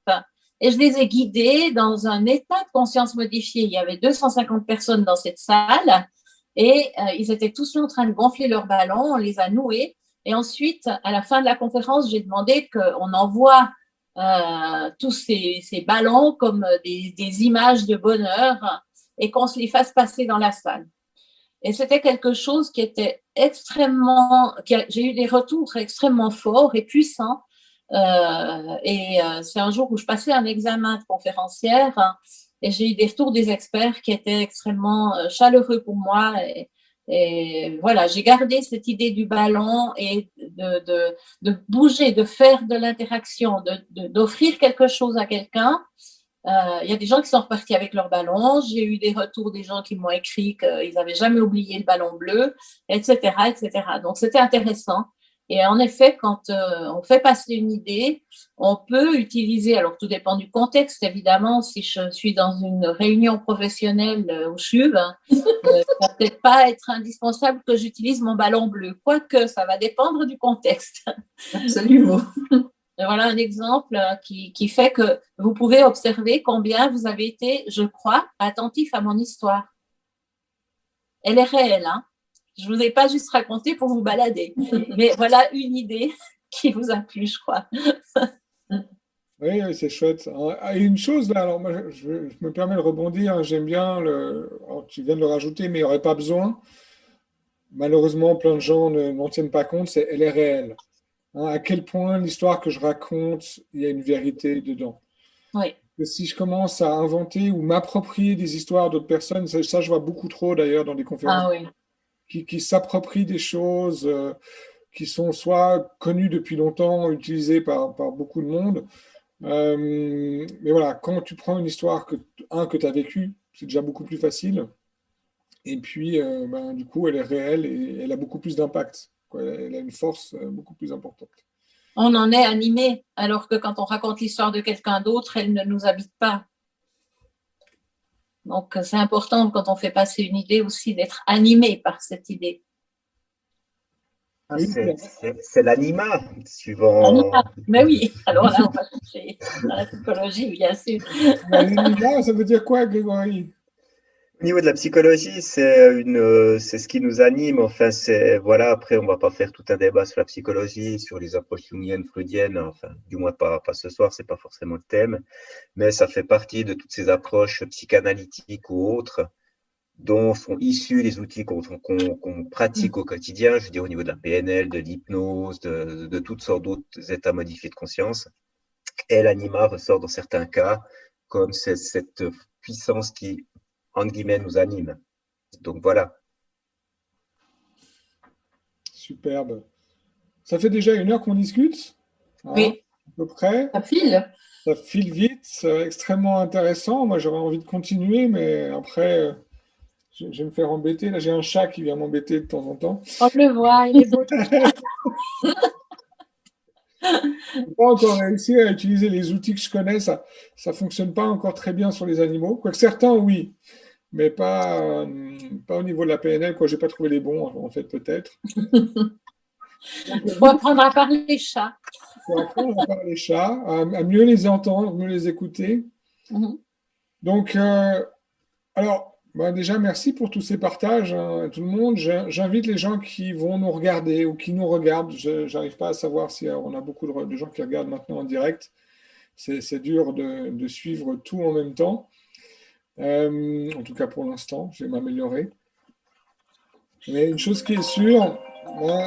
Et je les ai guidés dans un état de conscience modifié. Il y avait 250 personnes dans cette salle et ils étaient tous là en train de gonfler leur ballon. On les a noués. Et ensuite, à la fin de la conférence, j'ai demandé qu'on envoie tous ces ballons comme des images de bonheur et qu'on se les fasse passer dans la salle. Et c'était quelque chose qui était extrêmement, j'ai eu des retours extrêmement forts et puissants. C'est un jour où je passais un examen de conférencière et j'ai eu des retours des experts qui étaient extrêmement chaleureux pour moi. Et voilà, j'ai gardé cette idée du ballon et de bouger, de faire de l'interaction, d'offrir quelque chose à quelqu'un. Il y a des gens qui sont repartis avec leur ballon. J'ai eu des retours des gens qui m'ont écrit qu'ils n'avaient jamais oublié le ballon bleu, etc., etc. Donc, c'était intéressant. Et en effet, quand on fait passer une idée, on peut utiliser, alors tout dépend du contexte, évidemment, si je suis dans une réunion professionnelle au CHUV, ça va peut-être pas être indispensable que j'utilise mon ballon bleu, quoique ça va dépendre du contexte. Absolument. Voilà un exemple qui fait que vous pouvez observer combien vous avez été, je crois, attentif à mon histoire. Elle est réelle, hein. Je ne vous ai pas juste raconté pour vous balader, mais voilà une idée qui vous a plu, je crois. Oui, c'est chouette. Une chose là, alors moi je me permets de rebondir, hein, j'aime bien alors, tu viens de le rajouter, mais il n'y aurait pas besoin. Malheureusement, plein de gens n'en tiennent pas compte, elle est réelle. Hein, à quel point l'histoire que je raconte, il y a une vérité dedans. Oui. Que si je commence à inventer ou m'approprier des histoires d'autres personnes, ça je vois beaucoup trop d'ailleurs dans des conférences, Ah oui. qui s'approprient des choses qui sont soit connues depuis longtemps, utilisées par beaucoup de monde. Mais voilà, quand tu prends une histoire que tu as vécue, c'est déjà beaucoup plus facile. Et puis, du coup, elle est réelle et elle a beaucoup plus d'impact, quoi. Elle a une force beaucoup plus importante. On en est animé, alors que quand on raconte l'histoire de quelqu'un d'autre, elle ne nous habite pas. Donc, c'est important quand on fait passer une idée aussi d'être animé par cette idée. Ah, c'est l'anima, suivant. L'anima, mais oui, alors là, on va chercher dans la psychologie, bien sûr. L'anima, ça veut dire quoi, Grégory? Au niveau de la psychologie, c'est ce qui nous anime. Enfin, voilà. Après, on va pas faire tout un débat sur la psychologie, sur les approches jungiennes, freudiennes. Enfin, du moins pas ce soir, c'est pas forcément le thème. Mais ça fait partie de toutes ces approches psychanalytiques ou autres, dont sont issus les outils qu'on pratique au quotidien, je veux dire au niveau de la PNL, de l'hypnose, de toutes sortes d'autres états modifiés de conscience. Et l'anima ressort dans certains cas comme cette puissance qui, entre guillemets, nous anime. Donc voilà. Superbe. Ça fait déjà 1 heure qu'on discute, hein, Oui. à peu près. Ça file. Ça file vite, c'est extrêmement intéressant. Moi, j'aurais envie de continuer, mais après, je vais me faire embêter. Là, j'ai un chat qui vient m'embêter de temps en temps. On le voit, il est beau. Je n'ai pas encore réussi à utiliser les outils que je connais. Ça ne fonctionne pas encore très bien sur les animaux. Quoique certains, oui, mais pas au niveau de la PNL. Je n'ai pas trouvé les bons, en fait, peut-être. Il faut apprendre à parler les chats. Il faut apprendre à parler les chats, à mieux les entendre, mieux les écouter. Donc, alors, déjà, merci pour tous ces partages, hein, à tout le monde. J'invite les gens qui vont nous regarder ou qui nous regardent. Je n'arrive pas à savoir si on a beaucoup de gens qui regardent maintenant en direct. C'est dur de suivre tout en même temps. En tout cas, pour l'instant, je vais m'améliorer. Mais une chose qui est sûre,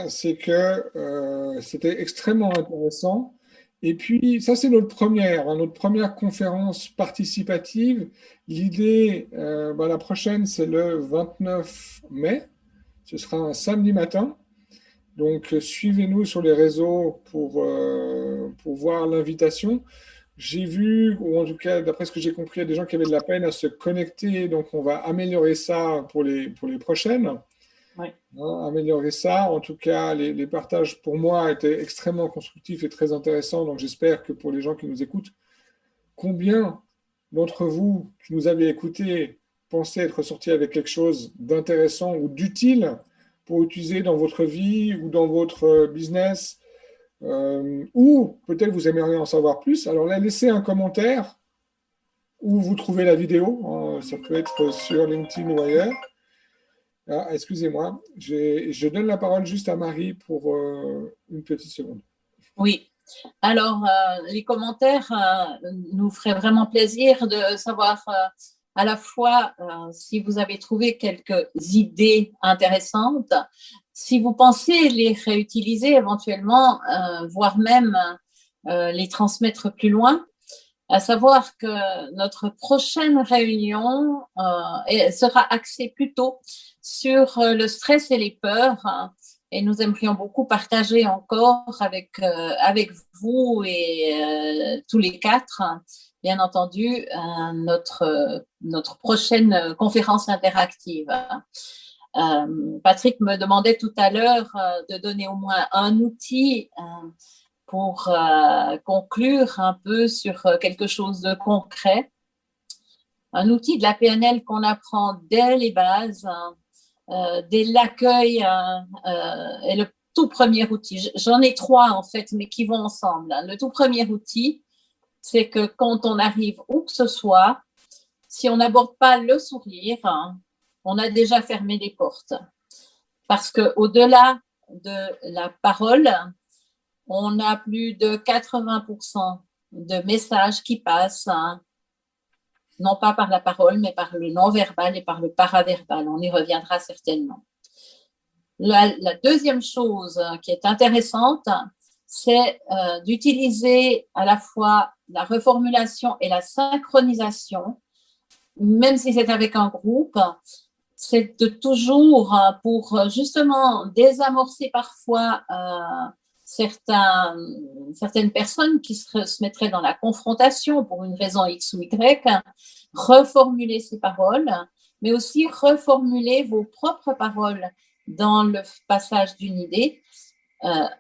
c'est que c'était extrêmement intéressant. Et puis, ça, c'est notre première conférence participative. L'idée, la prochaine, c'est le 29 mai. Ce sera un samedi matin. Donc, suivez-nous sur les réseaux pour voir l'invitation. J'ai vu, ou en tout cas, d'après ce que j'ai compris, il y a des gens qui avaient de la peine à se connecter. Donc, on va améliorer ça pour les prochaines. Oui. Améliorer ça. En tout cas, les partages pour moi étaient extrêmement constructifs et très intéressants. Donc, j'espère que pour les gens qui nous écoutent, combien d'entre vous qui nous avez écoutés pensez être sortis avec quelque chose d'intéressant ou d'utile pour utiliser dans votre vie ou dans votre business, ou peut-être vous aimeriez en savoir plus. Alors là, laissez un commentaire où vous trouvez la vidéo. Ça peut être sur LinkedIn ou ailleurs. Ah, excusez-moi, je donne la parole juste à Marie pour une petite seconde. Oui. Alors, les commentaires nous feraient vraiment plaisir de savoir à la fois si vous avez trouvé quelques idées intéressantes, si vous pensez les réutiliser éventuellement, voire même les transmettre plus loin. À savoir que notre prochaine réunion sera axée plutôt sur le stress et les peurs. Et nous aimerions beaucoup partager encore avec vous et tous les 4, bien entendu, notre prochaine conférence interactive. Patrick me demandait tout à l'heure de donner au moins un outil pour conclure un peu sur quelque chose de concret. Un outil de la PNL qu'on apprend dès les bases, dès l'accueil est le tout premier outil. J'en ai 3 en fait, mais qui vont ensemble. Le tout premier outil, c'est que quand on arrive où que ce soit, si on n'aborde pas le sourire, on a déjà fermé les portes. Parce qu'au-delà de la parole, on a plus de 80% de messages qui passent, non pas par la parole, mais par le non-verbal et par le paraverbal. On y reviendra certainement. La deuxième chose qui est intéressante, c'est d'utiliser à la fois la reformulation et la synchronisation, même si c'est avec un groupe. C'est de toujours, pour justement désamorcer parfois certaines personnes qui se mettraient dans la confrontation pour une raison X ou Y, reformuler ces paroles, mais aussi reformuler vos propres paroles dans le passage d'une idée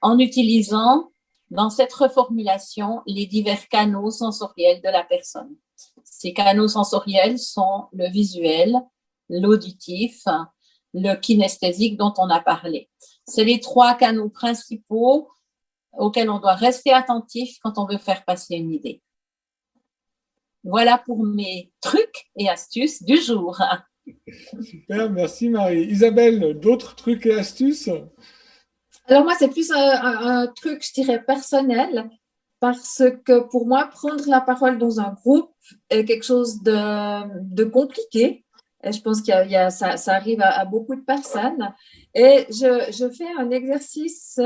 en utilisant dans cette reformulation les divers canaux sensoriels de la personne. Ces canaux sensoriels sont le visuel, l'auditif, le kinesthésique dont on a parlé. C'est les 3 canaux principaux auxquels on doit rester attentif quand on veut faire passer une idée. Voilà pour mes trucs et astuces du jour. Super, merci Marie. Isabelle, d'autres trucs et astuces? Alors moi, c'est plus un truc, je dirais, personnel, parce que pour moi, prendre la parole dans un groupe est quelque chose de compliqué. Et je pense ça arrive à beaucoup de personnes. Et je fais un exercice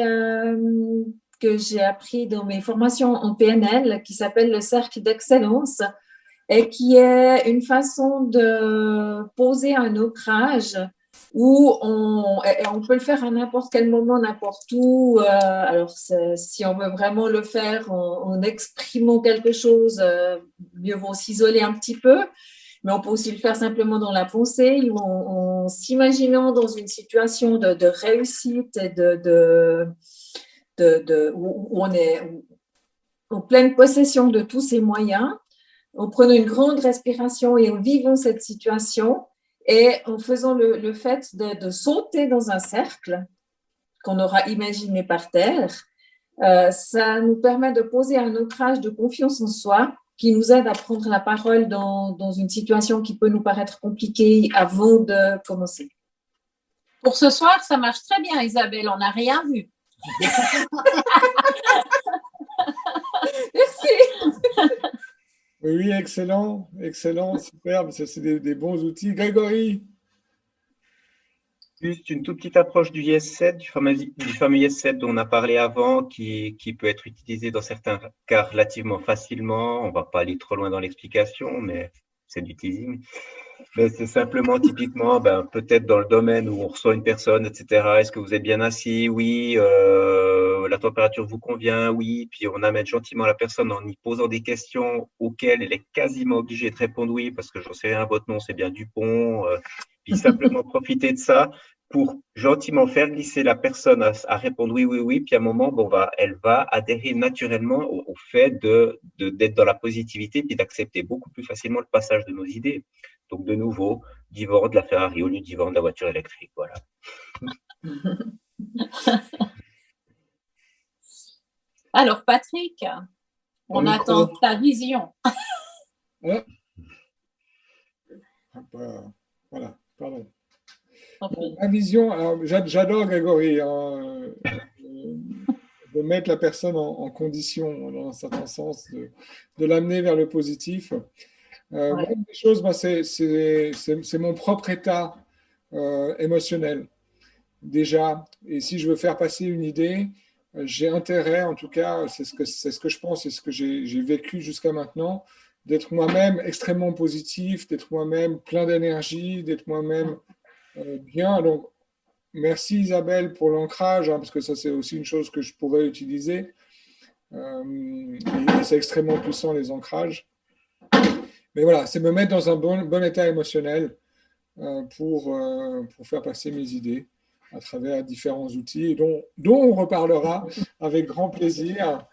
que j'ai appris dans mes formations en PNL qui s'appelle le cercle d'excellence et qui est une façon de poser un ancrage où on peut le faire à n'importe quel moment, n'importe où. Alors, si on veut vraiment le faire en exprimant quelque chose, mieux vaut s'isoler un petit peu. Mais on peut aussi le faire simplement dans la pensée ou en s'imaginant dans une situation de réussite et où on est en pleine possession de tous ces moyens, en prenant une grande respiration et en vivant cette situation et en faisant le fait de sauter dans un cercle qu'on aura imaginé par terre. Ça nous permet de poser un ancrage de confiance en soi qui nous aide à prendre la parole dans une situation qui peut nous paraître compliquée avant de commencer. Pour ce soir, ça marche très bien, Isabelle. On n'a rien vu. Merci. Oui, excellent, superbe. Ça, c'est des bons outils. Grégory? Juste une toute petite approche du IS7, du fameux IS7 dont on a parlé avant, qui peut être utilisé dans certains cas relativement facilement. On ne va pas aller trop loin dans l'explication, mais c'est du teasing. Mais c'est simplement typiquement, peut-être dans le domaine où on reçoit une personne, etc. Est-ce que vous êtes bien assis? Oui. La température vous convient? Oui. Puis on amène gentiment la personne en y posant des questions auxquelles elle est quasiment obligée de répondre oui, parce que j'en sais rien, votre nom c'est bien Dupont. Puis simplement profiter de ça pour gentiment faire glisser la personne à répondre oui, oui, oui. Puis à un moment, elle va adhérer naturellement au fait d'être dans la positivité puis d'accepter beaucoup plus facilement le passage de nos idées. Donc, de nouveau, divan de la Ferrari au lieu de divan de la voiture électrique. Voilà. Alors, Patrick, on attend ta vision. Voilà, pardon. Ma vision, j'adore Grégory, de mettre la personne en condition, dans un certain sens, de l'amener vers le positif. Une des choses, c'est mon propre état émotionnel, déjà. Et si je veux faire passer une idée, j'ai intérêt, en tout cas, c'est ce que je pense, c'est ce que j'ai vécu jusqu'à maintenant, d'être moi-même extrêmement positif, d'être moi-même plein d'énergie, d'être moi-même bien. Donc, merci Isabelle pour l'ancrage, parce que ça, c'est aussi une chose que je pourrais utiliser. Et c'est extrêmement puissant, les ancrages. Mais voilà, c'est me mettre dans un bon état émotionnel pour faire passer mes idées à travers différents outils dont on reparlera avec grand plaisir.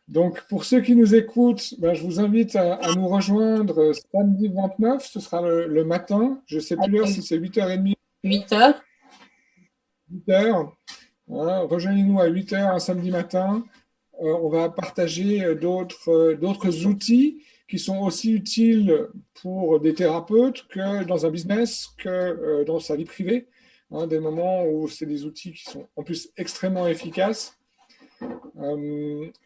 Donc, pour ceux qui nous écoutent, je vous invite à nous rejoindre samedi 29, ce sera le matin. Je ne sais plus l'heure, si c'est 8h30. 8h. 8h. Hein, rejoignez-nous à 8h un samedi matin. On va partager d'autres outils qui sont aussi utiles pour des thérapeutes que dans un business, que dans sa vie privée. Hein, des moments où c'est des outils qui sont en plus extrêmement efficaces.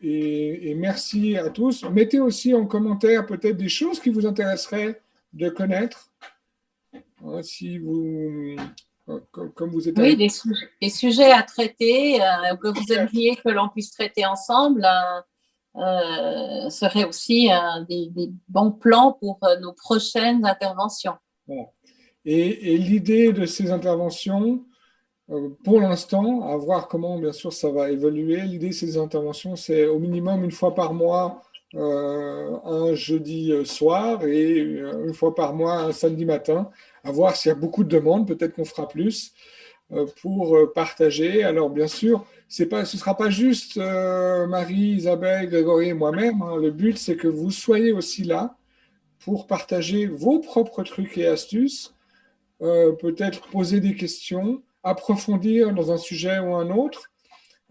Et merci à tous. Mettez aussi en commentaire peut-être des choses qui vous intéresseraient de connaître. Hein, si vous, comme vous êtes... Oui, des sujets à traiter, que vous aimeriez que l'on puisse traiter ensemble, seraient aussi des bons plans pour nos prochaines interventions. Voilà. Et l'idée de ces interventions, pour l'instant, à voir comment, bien sûr, ça va évoluer. L'idée de ces interventions, c'est au minimum une fois par mois, un jeudi soir et une fois par mois, un samedi matin. À voir s'il y a beaucoup de demandes, peut-être qu'on fera plus pour partager. Alors, bien sûr, ce ne sera pas juste Marie, Isabelle, Grégory et moi-même. Hein. Le but, c'est que vous soyez aussi là pour partager vos propres trucs et astuces, peut-être poser des questions, approfondir dans un sujet ou un autre,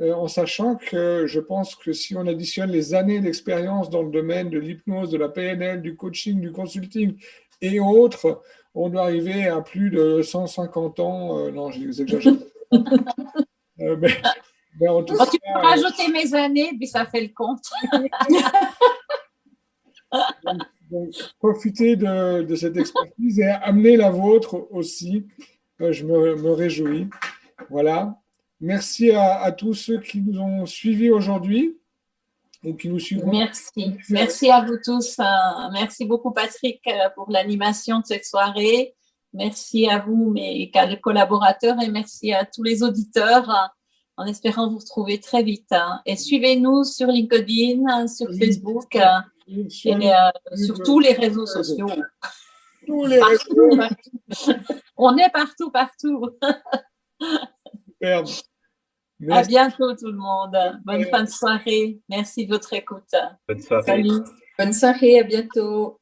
en sachant que je pense que si on additionne les années d'expérience dans le domaine de l'hypnose, de la PNL, du coaching, du consulting et autres, on doit arriver à plus de 150 ans. Non, j'exagère. Mais en tout cas, tu peux rajouter mes années, puis ça fait le compte. Donc, profitez de cette expertise et amenez la vôtre aussi. Je me réjouis. Voilà. Merci à tous ceux qui nous ont suivis aujourd'hui et qui nous suivront. Merci. Merci à vous tous. Merci beaucoup, Patrick, pour l'animation de cette soirée. Merci à vous, mes collaborateurs, et merci à tous les auditeurs, en espérant vous retrouver très vite. Et suivez-nous sur LinkedIn, sur Facebook et sur tous les réseaux sociaux. Tous les réseaux. On est partout, partout. Superbe. À bientôt tout le monde. Bonne fin de soirée. Merci de votre écoute. Bonne soirée. Salut. Bonne soirée, à bientôt.